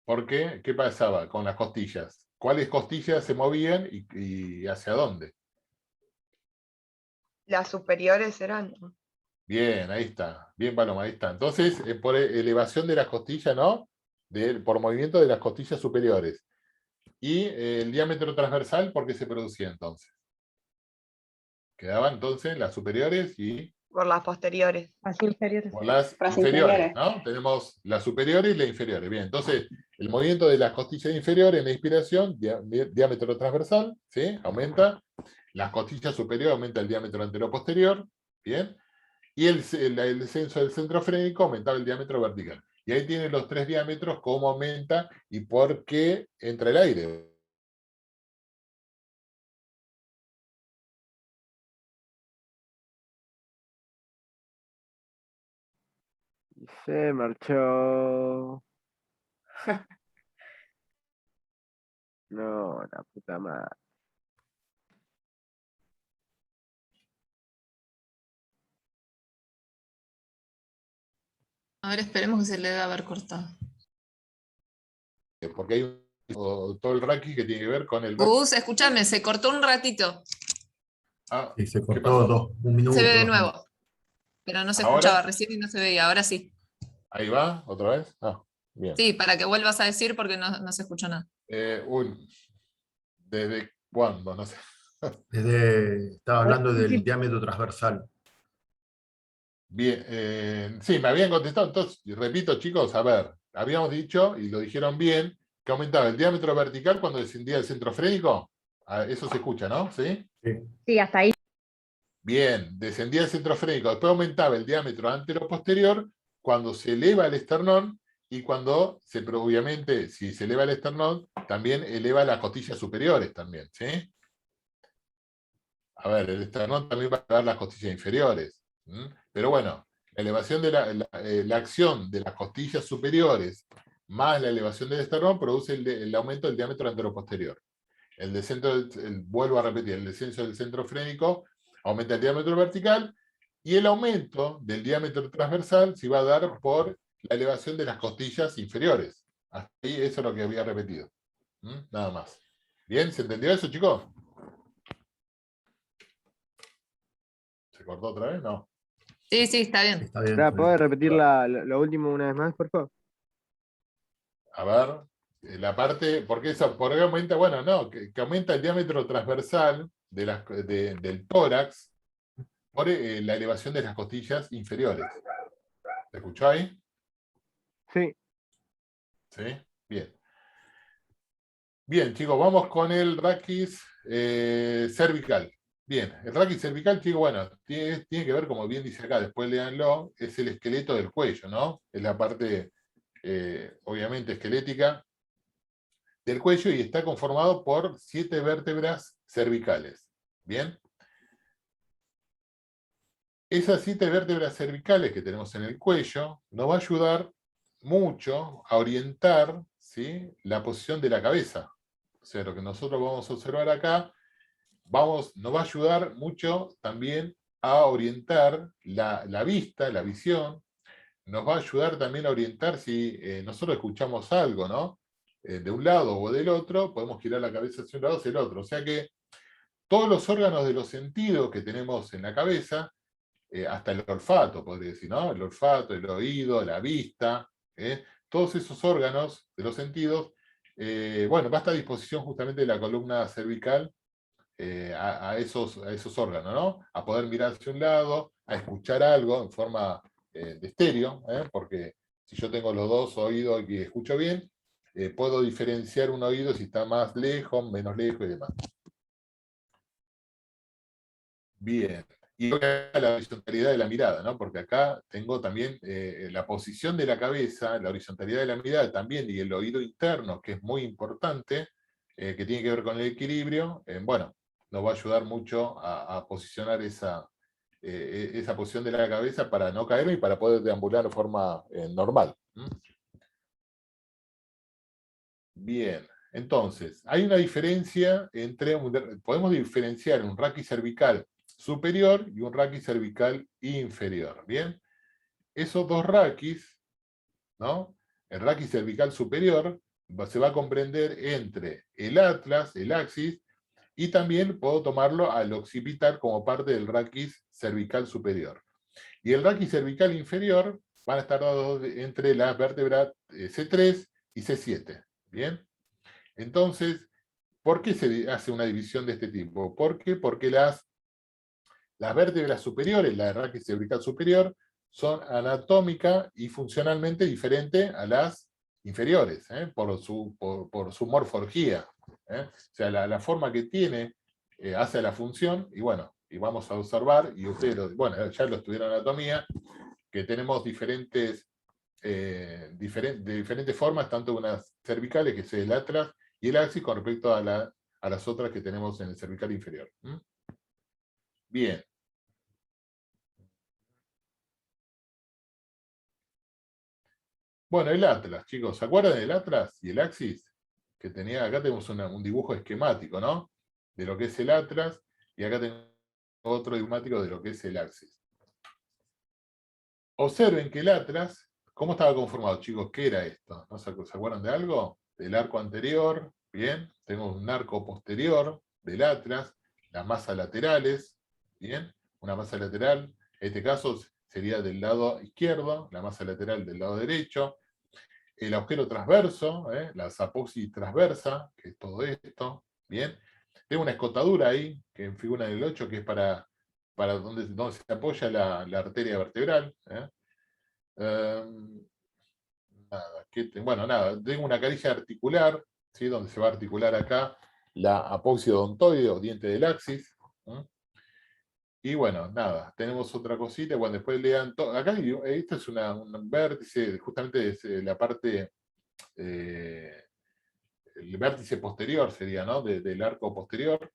¿Por qué? ¿Qué pasaba con las costillas? ¿Cuáles costillas se movían y hacia dónde? Las superiores eran. Bien, ahí está. Bien, Paloma, ahí está. Entonces, por elevación de las costillas, ¿no? Por movimiento de las costillas superiores. Y el diámetro transversal, ¿por qué se producía entonces? Quedaban entonces las superiores y Por las posteriores. Las inferiores. por las Las inferiores, inferiores. ¿no? Tenemos las superiores y las inferiores. Bien, entonces, el movimiento de las costillas inferiores en la inspiración, diámetro transversal, ¿sí? Aumenta. Las costillas superiores aumenta el diámetro anteroposterior, ¿bien? Y el descenso del centro frénico aumentaba el diámetro vertical. Y ahí tienen los tres diámetros, cómo aumenta y por qué entra el aire. Y se marchó. No, la puta madre. A ver, esperemos que se le debe haber cortado. Porque hay todo el raquis que tiene que ver con el... Gus, escúchame, se cortó un ratito. Ah, Sí, se ¿qué cortó pasó? un minuto. Se ve de 2 minutos. nuevo. Pero no se ¿Ahora? escuchaba recién y no se veía. Ahora sí. Ahí va, otra vez. Ah, bien. Sí, para que vuelvas a decir porque no se escuchó nada. ¿Desde cuándo? No sé. Estaba hablando del diámetro transversal. Bien, sí, me habían contestado. Entonces, repito, chicos, a ver, habíamos dicho, y lo dijeron bien, que aumentaba el diámetro vertical cuando descendía el centro frénico. Eso se escucha, ¿no? ¿Sí? Sí, hasta ahí. Bien, descendía el centro frénico, después aumentaba el diámetro antero-posterior cuando se eleva el esternón y cuando, obviamente, si se eleva el esternón, también eleva las costillas superiores también, ¿sí? A ver, el esternón también va a elevar las costillas inferiores. Pero bueno, la elevación de la acción de las costillas superiores más la elevación del esternón produce el aumento del diámetro anteroposterior. Vuelvo a repetir, el descenso del centro frénico aumenta el diámetro vertical y el aumento del diámetro transversal se va a dar por la elevación de las costillas inferiores. Hasta ahí eso es lo que había repetido. Nada más. ¿Bien? ¿Se entendió eso, chicos? ¿Se cortó otra vez? No. Sí, sí, está bien. Está bien. Espera, está ¿podés bien. repetir lo último una vez más, por favor? A ver, la parte, ¿por qué aumenta? Bueno, no, que aumenta el diámetro transversal del tórax por la elevación de las costillas inferiores. ¿Se escuchó ahí? Sí. ¿Sí? Bien. Bien, chicos, vamos con el raquis cervical. Bien, el raquis cervical, chicos, bueno, tiene que ver, como bien dice acá, después léanlo, es el esqueleto del cuello, ¿no? Es la parte, obviamente, esquelética del cuello y está conformado por 7 vértebras cervicales. ¿Bien? Esas 7 vértebras cervicales que tenemos en el cuello nos va a ayudar mucho a orientar, ¿sí?, la posición de la cabeza. O sea, lo que nosotros vamos a observar acá, nos va a ayudar mucho también a orientar la vista, la visión. Nos va a ayudar también a orientar si nosotros escuchamos algo, ¿no? De un lado o del otro, podemos girar la cabeza hacia un lado o hacia el otro. O sea que todos los órganos de los sentidos que tenemos en la cabeza, hasta el olfato, podría decir, ¿no? El olfato, el oído, la vista, todos esos órganos de los sentidos, bueno, va a estar a disposición justamente de la columna cervical a esos órganos, ¿no? A poder mirar hacia un lado, a escuchar algo en forma de estéreo, porque si yo tengo los dos oídos y escucho bien, puedo diferenciar un oído si está más lejos, menos lejos y demás. Bien. Y la horizontalidad de la mirada, ¿no? Porque acá tengo también la posición de la cabeza, la horizontalidad de la mirada también, y el oído interno, que es muy importante, que tiene que ver con el equilibrio, bueno, nos va a ayudar mucho a posicionar esa posición de la cabeza para no caerme y para poder deambular de forma normal. Bien. Entonces, hay una diferencia podemos diferenciar un raquis cervical superior y un raquis cervical inferior. Bien, esos dos raquis, ¿no? El raquis cervical superior se va a comprender entre el atlas, el axis, y también puedo tomarlo al occipital como parte del raquis cervical superior. Y el raquis cervical inferior van a estar dados entre las vértebras C3 y C7. Bien. Entonces, ¿por qué se hace una división de este tipo? ¿Por qué? Porque las vértebras superiores, la raquis cervical superior, son anatómica y funcionalmente diferentes a las inferiores, por su morfología. O sea, la forma que tiene hace la función, y bueno, y vamos a observar, y ustedes, bueno, ya lo estudiaron en anatomía, que tenemos de diferentes formas, tanto unas cervicales, que es el atlas, y el axis con respecto a las otras que tenemos en el cervical inferior. Bien. Bueno, el atlas, chicos, ¿se acuerdan del atlas y el axis? Que tenía, acá tenemos un dibujo esquemático, ¿no? De lo que es el atlas, y acá tenemos otro esquemático de lo que es el axis. Observen que el atlas, ¿cómo estaba conformado, chicos? ¿Qué era esto? ¿No se acuerdan de algo? Del arco anterior, bien, tengo un arco posterior del atlas, las masas laterales, bien, una masa lateral, en este caso sería del lado izquierdo, la masa lateral del lado derecho, el agujero transverso, la apoxis transversa, que es todo esto, bien. Tengo una escotadura ahí, que figura en el 8, que es para donde se apoya la arteria vertebral. Bueno, nada, tengo una caricia articular, ¿sí?, donde se va a articular acá la apoxis odontoide o diente del axis. Y bueno, nada, tenemos otra cosita. Bueno, después lean todo. Acá esto es un vértice, justamente es la parte, el vértice posterior sería, ¿no? Del arco posterior,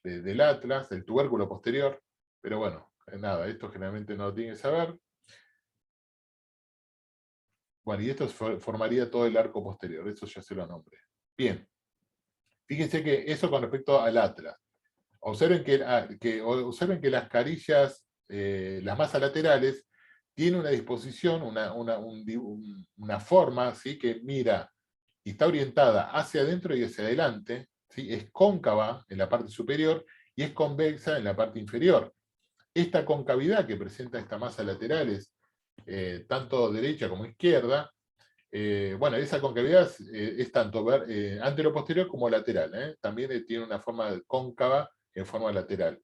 del atlas, del tubérculo posterior. Pero bueno, nada, esto generalmente no lo tienen que saber. Bueno, y esto formaría todo el arco posterior, eso ya se lo nombré. Bien, fíjense que eso con respecto al atlas. Observen que las carillas, las masas laterales, tienen una disposición, una forma, ¿sí?, que mira y está orientada hacia adentro y hacia adelante, ¿sí? Es cóncava en la parte superior y es convexa en la parte inferior. Esta concavidad que presenta esta masa laterales, tanto derecha como izquierda, bueno, esa concavidad es tanto antero-posterior como lateral. También tiene una forma cóncava en forma lateral.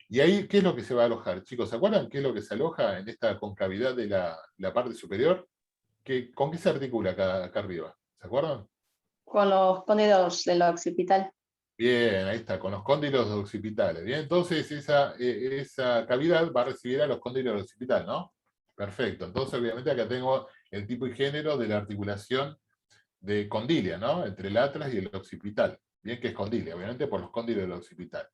Y ahí, ¿qué es lo que se va a alojar? Chicos, ¿se acuerdan qué es lo que se aloja en esta concavidad de la parte superior? ¿Con qué se articula acá arriba? ¿Se acuerdan? Con los cóndilos del occipital. Bien, ahí está, con los cóndilos occipitales. Bien, entonces esa cavidad va a recibir a los cóndilos occipital, ¿no? Perfecto. Entonces, obviamente, acá tengo el tipo y género de la articulación de condilia, ¿no? Entre el atlas y el occipital. Bien, que es condilia, obviamente por los cóndilos del occipital.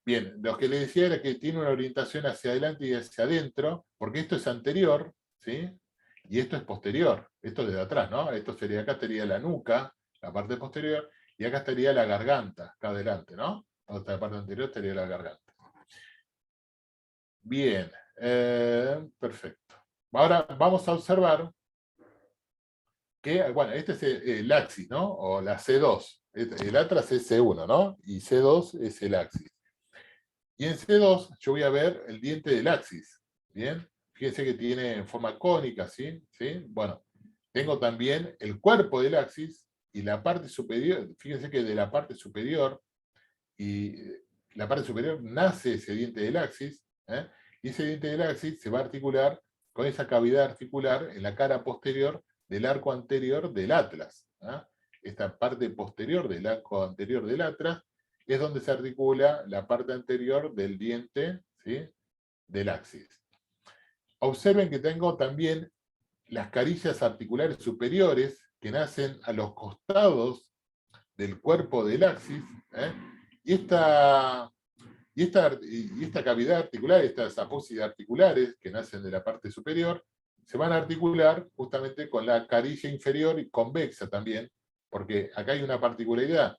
Bien, lo que le decía era que tiene una orientación hacia adelante y hacia adentro, porque esto es anterior, ¿sí? Y esto es posterior. Esto es de atrás, ¿no? Esto sería, acá estaría la nuca, la parte posterior, y acá estaría la garganta, acá adelante, ¿no? Esta parte anterior estaría la garganta. Bien, perfecto. Ahora vamos a observar que, bueno, este es el axis, ¿no? O la C2. El atlas es C1, ¿no? Y C2 es el axis. Y en C2 yo voy a ver el diente del axis. ¿Bien? Fíjense que tiene en forma cónica, ¿sí? ¿Sí? Bueno, tengo también el cuerpo del axis y la parte superior. Fíjense que de la parte superior, y la parte superior nace ese diente del axis, y ese diente del axis se va a articular con esa cavidad articular en la cara posterior del arco anterior del atlas. Esta parte posterior del arco anterior del atlas es donde se articula la parte anterior del diente, ¿sí? Del axis. Observen que tengo también las carillas articulares superiores que nacen a los costados del cuerpo del axis, y esta cavidad articular, estas apósides articulares que nacen de la parte superior, se van a articular justamente con la carilla inferior y convexa también, porque acá hay una particularidad.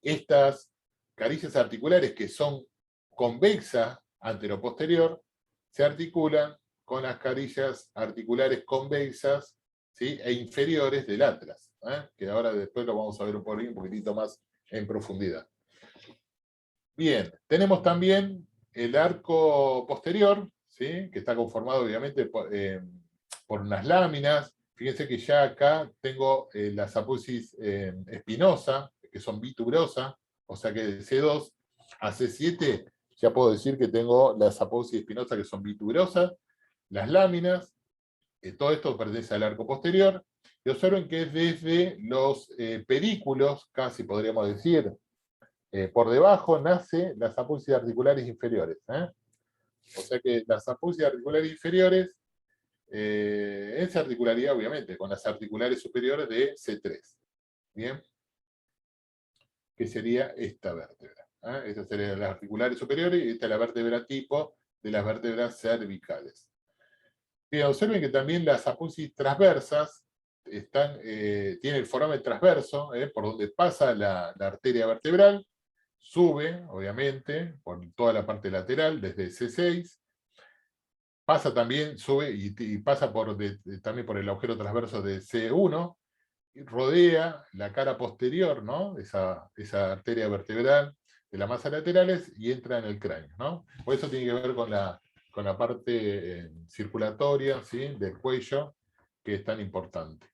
Estas carillas articulares que son convexa anteroposterior, se articulan con las carillas articulares convexas, ¿sí? E inferiores del atlas, que ahora después lo vamos a ver un poquitito más en profundidad. Bien, tenemos también el arco posterior, ¿sí? Que está conformado obviamente por unas láminas. Fíjense que ya acá tengo las apófisis espinosa, que son bitubrosas, o sea que de C2 a C7 ya puedo decir que tengo las apófisis espinosas que son bitubrosas, las láminas, todo esto pertenece al arco posterior, y observen que es desde los pedículos, casi podríamos decir, por debajo nace las apófisis articulares inferiores. O sea que las apófisis articulares inferiores se articularía obviamente con las articulares superiores de C3. ¿Bien? Que sería esta vértebra. Estas serían las articulares superiores y esta es la vértebra tipo de las vértebras cervicales. Bien, observen que también las apófisis transversas tienen el foramen transverso, por donde pasa la arteria vertebral, sube, obviamente, por toda la parte lateral, desde C6, pasa también, sube y pasa también por el agujero transverso de C1, y rodea la cara posterior, ¿no? Esa arteria vertebral de las masas laterales y entra en el cráneo, ¿no? Por eso tiene que ver con la parte circulatoria, ¿sí? Del cuello, que es tan importante.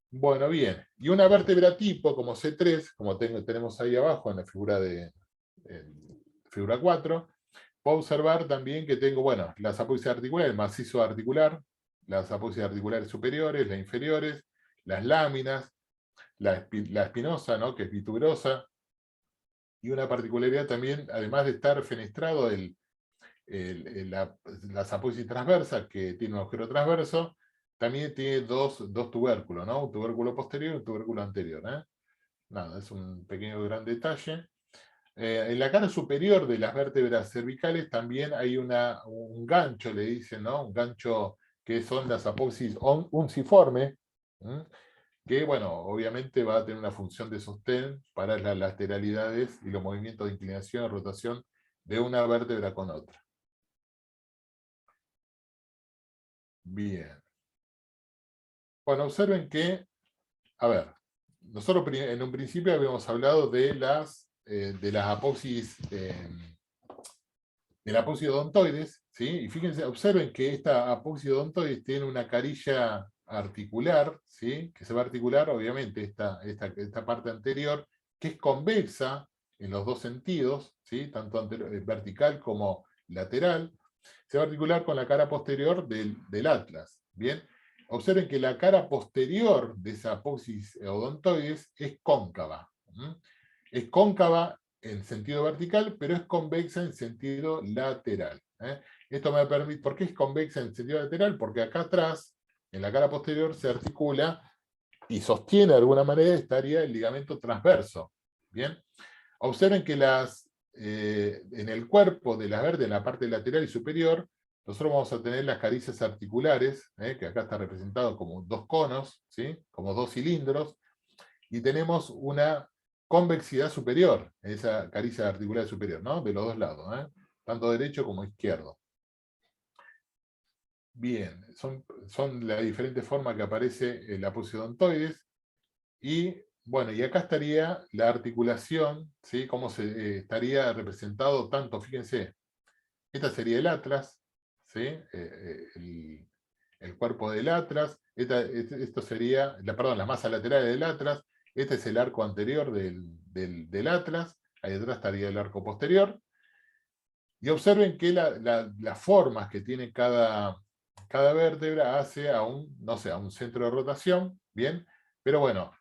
Bueno, bien. Y una vértebra tipo, como C3, como tenemos ahí abajo en la figura figura 4, puedo observar también que tengo, bueno, las apófisis articulares, el macizo articular, las apófisis articulares superiores, las inferiores, las láminas, la espinosa, ¿no? Que es bituberosa, y una particularidad también, además de estar fenestrado las apófisis transversas, que tiene un agujero transverso, también tiene dos tubérculos, ¿no? Un tubérculo posterior y un tubérculo anterior. Nada, es un pequeño gran detalle. En la cara superior de las vértebras cervicales también hay un gancho, le dicen, ¿no? Un gancho que son las apófisis unciforme, que, bueno, obviamente va a tener una función de sostén para las lateralidades y los movimientos de inclinación y rotación de una vértebra con otra. Bien. Bueno, observen que, a ver, nosotros en un principio habíamos hablado de las apófisis, de la apófisis odontoides, ¿sí? Y fíjense, observen que esta apófisis odontoides tiene una carilla articular, ¿sí? Que se va a articular, obviamente, esta parte anterior, que es convexa en los dos sentidos, ¿sí? Tanto vertical como lateral, se va a articular con la cara posterior del atlas, ¿bien? Observen que la cara posterior de esa apófisis odontoides es cóncava. Es cóncava en sentido vertical, pero es convexa en sentido lateral. Esto me permite, ¿por qué es convexa en sentido lateral? Porque acá atrás, en la cara posterior, se articula y sostiene de alguna manera estaría el ligamento transverso. ¿Bien? Observen que en el cuerpo de las verdes, en la parte lateral y superior, nosotros vamos a tener las caricias articulares, que acá está representado como dos conos, ¿sí? Como dos cilindros, y tenemos una convexidad superior, en esa caricia articular superior, ¿no? De los dos lados, tanto derecho como izquierdo. Bien, son las diferentes formas que aparece la apófisis odontoides, y bueno, y acá estaría la articulación, ¿sí? Cómo estaría representado tanto, fíjense, esta sería el atlas, ¿sí? El cuerpo del atlas, esto sería, la masa lateral del atlas, este es el arco anterior del atlas, ahí atrás estaría el arco posterior, y observen que las formas que tiene cada vértebra hace a un centro de rotación, ¿bien? Pero bueno,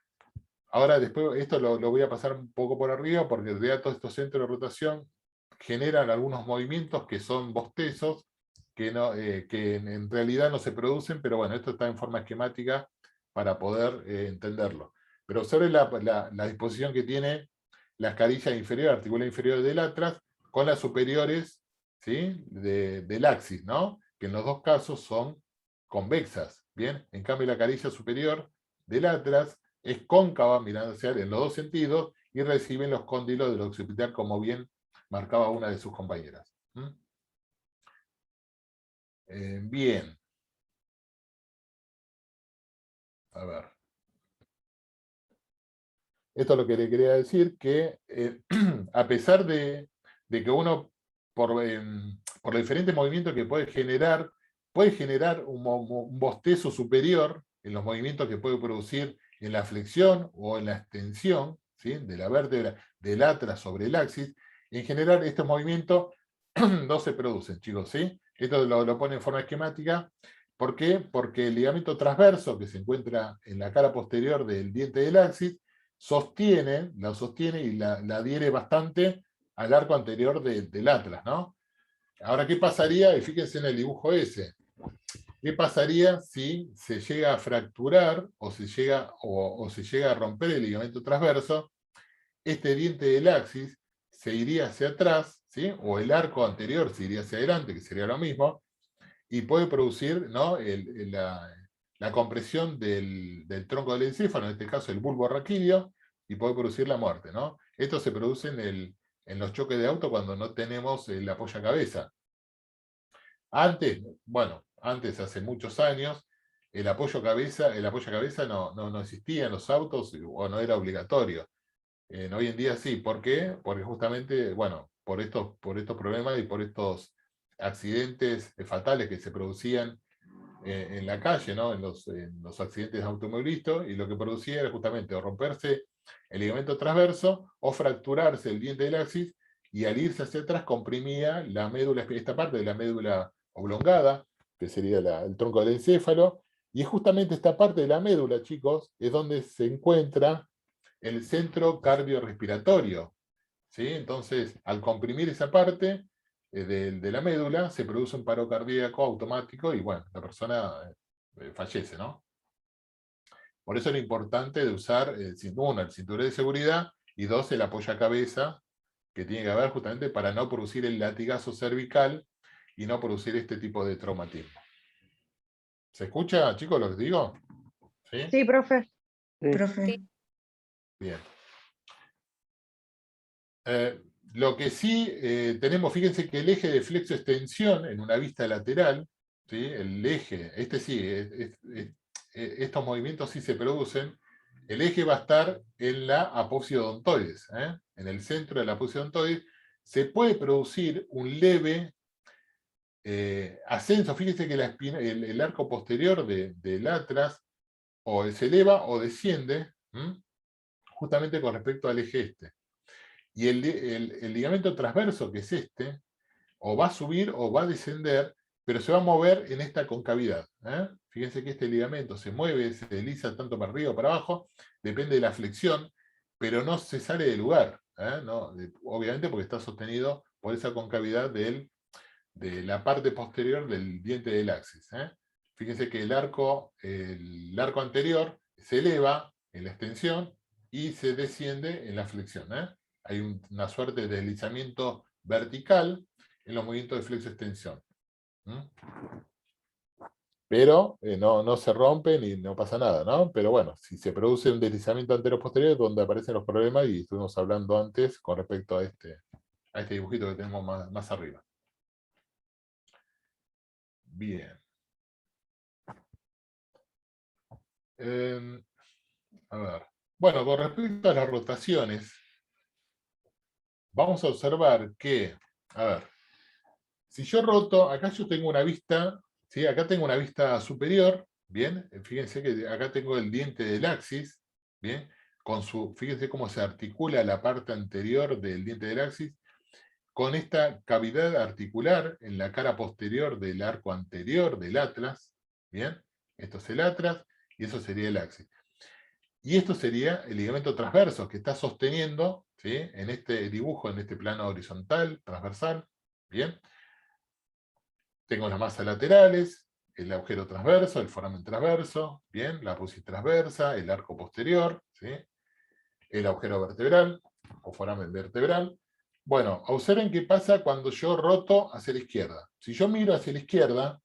ahora después esto lo voy a pasar un poco por arriba, porque en realidad todos estos centros de rotación generan algunos movimientos que son bostezos, que en realidad no se producen, pero bueno, esto está en forma esquemática para poder entenderlo. Pero observen la disposición que tiene las carillas inferiores, articular inferior del atlas, con las superiores, ¿sí? Del axis, ¿no? Que en los dos casos son convexas, ¿bien? En cambio la carilla superior del atlas es cóncava, mirando hacia en los dos sentidos, y reciben los cóndilos del occipital, como bien marcaba una de sus compañeras. Bien. A ver. Esto es lo que le quería decir, que a pesar de que uno, por los diferentes movimientos que puede generar un bostezo superior en los movimientos que puede producir en la flexión o en la extensión, ¿sí? De la vértebra del atlas sobre el axis. En general, estos movimientos no se producen, chicos, ¿sí? Esto lo pone en forma esquemática. ¿Por qué? Porque el ligamento transverso que se encuentra en la cara posterior del diente del axis la sostiene y la adhiere bastante al arco anterior del atlas, ¿no? Ahora, ¿qué pasaría? Y fíjense en el dibujo ese. ¿Qué pasaría si se llega a fracturar o se llega a romper el ligamento transverso? Este diente del axis se iría hacia atrás, ¿sí? O el arco anterior se iría hacia adelante, que sería lo mismo, y puede producir, ¿no? la compresión del tronco del encéfalo, en este caso el bulbo raquídeo, y puede producir la muerte, ¿no? Esto se produce en los choques de auto cuando no tenemos el apoyacabeza. Antes, hace muchos años, el apoyacabeza no existía en los autos o no era obligatorio. Hoy en día sí. ¿Por qué? Porque justamente, bueno, por estos problemas y por estos accidentes fatales que se producían en la calle, ¿no? En los accidentes automovilistas, y lo que producía era justamente o romperse el ligamento transverso o fracturarse el diente del axis, y al irse hacia atrás comprimía la médula, esta parte de la médula oblongada, que sería el tronco del encéfalo, y justamente esta parte de la médula, chicos, es donde se encuentra el centro cardiorrespiratorio, ¿sí? Entonces, al comprimir esa parte de la médula, se produce un paro cardíaco automático y, bueno, la persona fallece, ¿no? Por eso es lo importante de usar, uno, el cinturón de seguridad, y dos, el apoyacabeza, que tiene que haber justamente para no producir el latigazo cervical y no producir este tipo de traumatismo. ¿Se escucha, chicos, lo que digo? ¿Sí? Sí, profe. Profe. Bien. Lo que sí tenemos, fíjense que el eje de flexo-extensión en una vista lateral, ¿sí? El eje, este sí, estos movimientos sí se producen, el eje va a estar en la apófisis odontoides, en el centro de la apófisis odontoides. Se puede producir un leve ascenso. Fíjese que el arco posterior del atlas o se eleva o desciende, justamente con respecto al eje este. Y el ligamento transverso, que es este, o va a subir o va a descender, pero se va a mover en esta concavidad. Fíjense que este ligamento se mueve, se desliza tanto para arriba o para abajo, depende de la flexión, pero no se sale del lugar. No, obviamente porque está sostenido por esa concavidad de la parte posterior del diente del axis. Fíjense que el arco anterior se eleva en la extensión y se desciende en la flexión. Hay una suerte de deslizamiento vertical en los movimientos de flexo-extensión. Pero no se rompe ni no pasa nada, ¿no? Pero bueno, si se produce un deslizamiento antero-posterior es donde aparecen los problemas, y estuvimos hablando antes con respecto a este dibujito que tenemos más arriba. Bien. A ver. Bueno, con respecto a las rotaciones, vamos a observar que, a ver, si yo roto, acá yo tengo una vista, ¿sí? Acá tengo una vista superior, ¿bien? Fíjense que acá tengo el diente del axis, ¿bien? Fíjense cómo se articula la parte anterior del diente del axis, con esta cavidad articular en la cara posterior del arco anterior del atlas, ¿bien? Esto es el atlas, y eso sería el axis. Y esto sería el ligamento transverso, que está sosteniendo, ¿sí? En este dibujo, en este plano horizontal, transversal, ¿bien? Tengo las masas laterales, el agujero transverso, el foramen transverso, ¿bien? La apófisis transversa, el arco posterior, ¿sí? El agujero vertebral, o foramen vertebral. Bueno, observen qué pasa cuando yo roto hacia la izquierda. Si yo miro hacia la izquierda,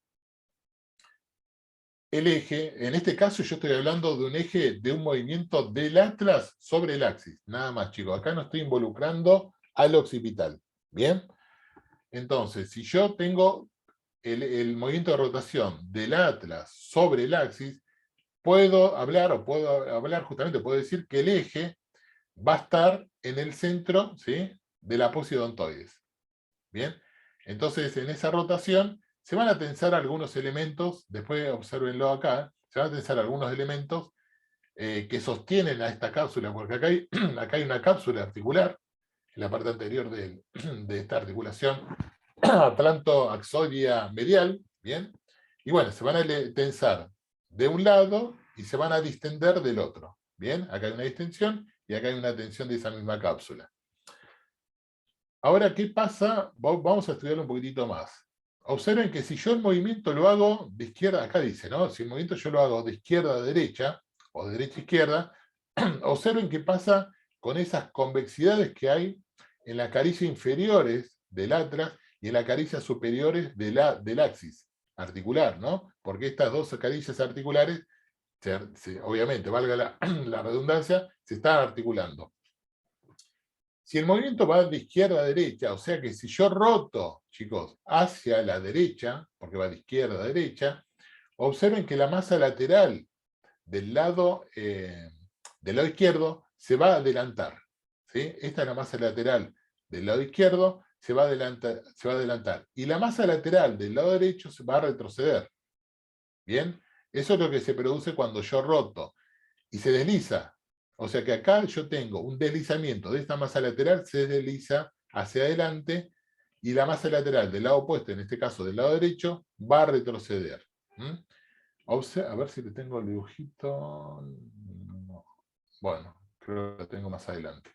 el eje, en este caso yo estoy hablando de un eje, de un movimiento del atlas sobre el axis. Nada más, chicos. Acá no estoy involucrando al occipital. ¿Bien? Entonces, si yo tengo el movimiento de rotación del atlas sobre el axis, puedo hablar justamente, puedo decir que el eje va a estar en el centro, ¿sí? De la apófisis odontoides. ¿Bien? Entonces, en esa rotación se van a tensar algunos elementos, después obsérvenlo acá, se van a tensar algunos elementos que sostienen a esta cápsula, porque acá hay una cápsula articular, en la parte anterior de esta articulación atlanto-axodia medial, ¿bien? Y bueno, se van a tensar de un lado y se van a distender del otro, ¿bien? Acá hay una distensión y acá hay una tensión de esa misma cápsula. Ahora, ¿qué pasa? Vamos a estudiarlo un poquitito más. Observen que si yo el movimiento lo hago de izquierda, acá dice, ¿no? Si el movimiento yo lo hago de izquierda a derecha, o de derecha a izquierda, observen qué pasa con esas convexidades que hay en las caricias inferiores del atlas y en las caricias superiores del axis articular, ¿no? Porque estas dos caricias articulares, obviamente, valga la redundancia, se están articulando. Si el movimiento va de izquierda a derecha, o sea que si yo roto, chicos, hacia la derecha, porque va de izquierda a derecha, observen que la masa lateral del lado izquierdo se va a adelantar. ¿Sí? Esta es la masa lateral del lado izquierdo, se va a adelantar. Y la masa lateral del lado derecho se va a retroceder. ¿Bien? Eso es lo que se produce cuando yo roto. Y se desliza. O sea que acá yo tengo un deslizamiento de esta masa lateral, se desliza hacia adelante, y la masa lateral del lado opuesto, en este caso del lado derecho, va a retroceder. A ver si le tengo el dibujito. No. Bueno, creo que lo tengo más adelante.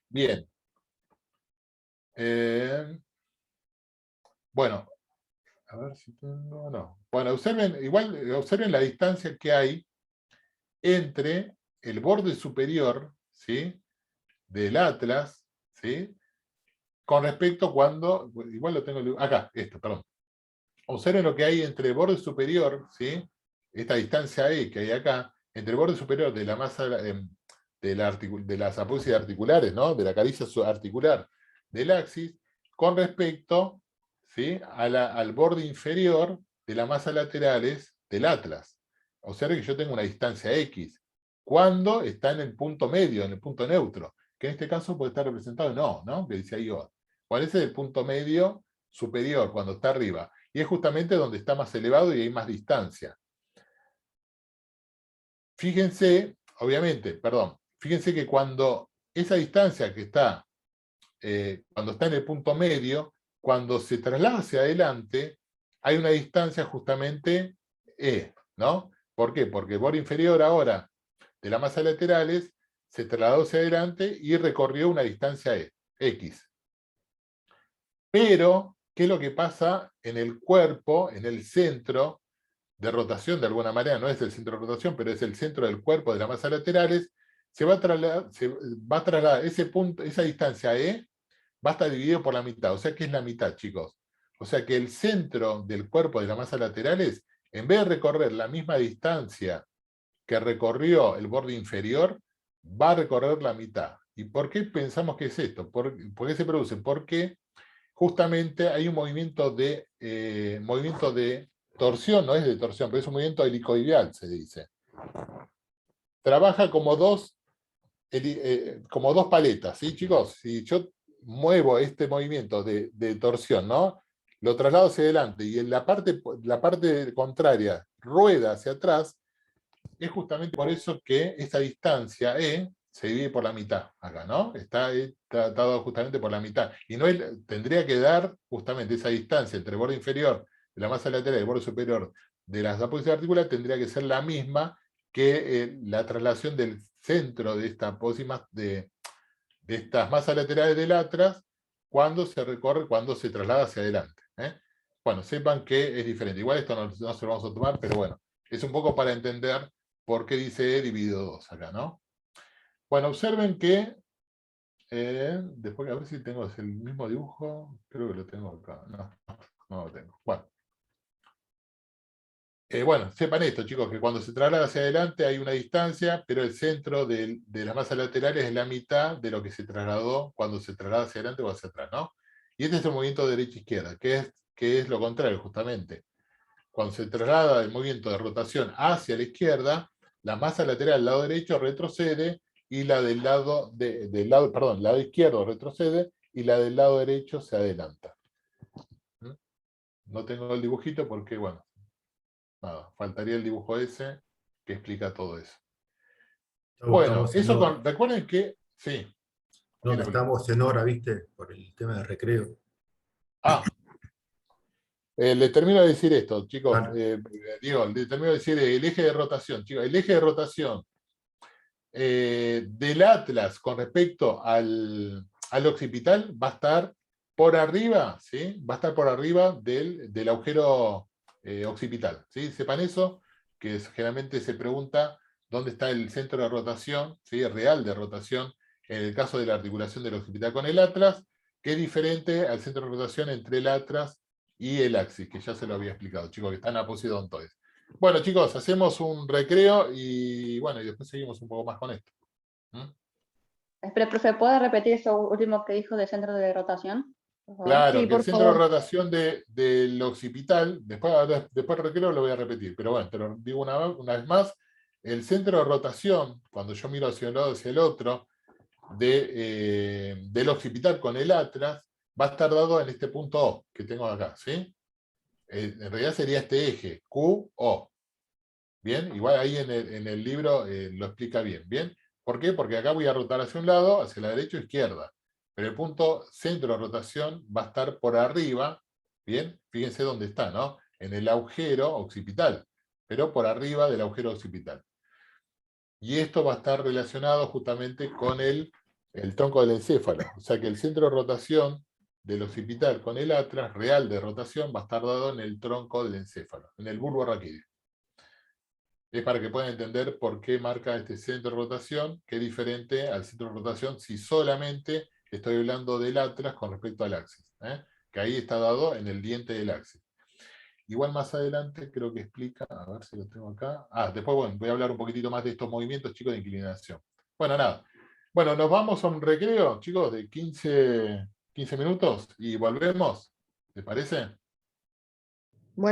Bien. Bueno, a ver si tengo. No. Bueno, observen la distancia que hay entre el borde superior, ¿sí? Del atlas, ¿sí? Con respecto cuando, igual lo tengo acá, perdón. Observen lo que hay entre el borde superior, ¿sí? Esta distancia E que hay acá, entre el borde superior de la masa, de las apófisis articulares, ¿no? De la caricia articular del axis, con respecto, ¿sí? Al borde inferior de las masas laterales del atlas. Observe que yo tengo una distancia X, cuando está en el punto medio, en el punto neutro, que en este caso puede estar representado en O, ¿no? Que dice ahí O. ¿Cuál es el punto medio superior, cuando está arriba? Y es justamente donde está más elevado y hay más distancia. Fíjense, obviamente, perdón, fíjense que cuando esa distancia que está, cuando está en el punto medio, cuando se traslada hacia adelante, hay una distancia justamente E, ¿no? ¿Por qué? Porque el borde inferior ahora de las masas laterales se trasladó hacia adelante y recorrió una distancia E, X. Pero, ¿qué es lo que pasa en el cuerpo, en el centro de rotación, de alguna manera? No es el centro de rotación, pero es el centro del cuerpo de las masas laterales. Se va a trasladar ese punto, esa distancia E, va a estar dividido por la mitad. O sea, ¿qué es la mitad, chicos? O sea que el centro del cuerpo de las masas laterales, en vez de recorrer la misma distancia que recorrió el borde inferior, va a recorrer la mitad. ¿Y por qué pensamos que es esto? ¿Por qué se produce? Porque justamente hay un movimiento de torsión, no es de torsión, pero es un movimiento helicoidal, se dice. Trabaja como dos paletas, ¿sí, chicos? Si yo muevo este movimiento de torsión, ¿no? Lo traslado hacia adelante y en la parte contraria rueda hacia atrás, es justamente por eso que esta distancia E se divide por la mitad acá, ¿no? Está tratado justamente por la mitad. Y no tendría que dar justamente esa distancia entre el borde inferior de la masa lateral y el borde superior de las apófisis articulares, tendría que ser la misma que la traslación del centro de estas masas laterales del atlas cuando se recorre, cuando se traslada hacia adelante. Bueno, sepan que es diferente. Igual esto no se lo vamos a tomar, pero bueno, es un poco para entender por qué dice E dividido 2 acá, ¿no? Bueno, observen que, después a ver si tengo el mismo dibujo, creo que lo tengo acá. No lo tengo. Bueno, sepan esto, chicos, que cuando se traslada hacia adelante hay una distancia, pero el centro de las masas laterales es la mitad de lo que se trasladó cuando se traslada hacia adelante o hacia atrás, ¿no? Y este es el movimiento derecha-izquierda, que es lo contrario, justamente. Cuando se traslada el movimiento de rotación hacia la izquierda, la masa lateral del lado derecho retrocede y la del lado izquierdo retrocede y la del lado derecho se adelanta. No tengo el dibujito porque, bueno, nada, faltaría el dibujo ese que explica todo eso. Bueno, eso recuerden que, sí. No, que estamos en hora, ¿viste? Por el tema de recreo. Le termino de decir esto, chicos. Claro. Le termino de decir el eje de rotación, chicos. El eje de rotación del atlas con respecto al occipital va a estar por arriba, ¿sí? Va a estar por arriba del agujero occipital, ¿sí? Sepan eso, que generalmente se pregunta dónde está el centro de rotación, ¿sí? Real de rotación, en el caso de la articulación del occipital con el atlas, que es diferente al centro de rotación entre el atlas y el axis, que ya se lo había explicado, chicos, que están aposidontoides. Bueno, chicos, hacemos un recreo y bueno, y después seguimos un poco más con esto. Espera, profe, ¿puede repetir eso último que dijo de centro de rotación? Claro, Sí, que el por centro de favor. rotación del occipital, después del recreo lo voy a repetir, pero bueno, te lo digo una vez más, el centro de rotación, cuando yo miro hacia un lado hacia el otro, del occipital con el atlas, va a estar dado en este punto O que tengo acá, ¿sí? En realidad sería este eje, QO. Bien, igual ahí en el libro lo explica bien, ¿bien? ¿Por qué? Porque acá voy a rotar hacia un lado, hacia la derecha o izquierda. Pero el punto centro de rotación va a estar por arriba, ¿bien? Fíjense dónde está, ¿no? En el agujero occipital, pero por arriba del agujero occipital. Y esto va a estar relacionado justamente con el tronco del encéfalo. O sea que el centro de rotación del occipital con el atlas real de rotación va a estar dado en el tronco del encéfalo, en el bulbo raquídeo. Es para que puedan entender por qué marca este centro de rotación, que es diferente al centro de rotación si solamente estoy hablando del atlas con respecto al axis, que ahí está dado en el diente del axis. Igual más adelante creo que explica, a ver si lo tengo acá. Después bueno, voy a hablar un poquitito más de estos movimientos, chicos, de inclinación. Bueno, nada. Bueno, nos vamos a un recreo, chicos, de 15 minutos y volvemos. ¿Les parece?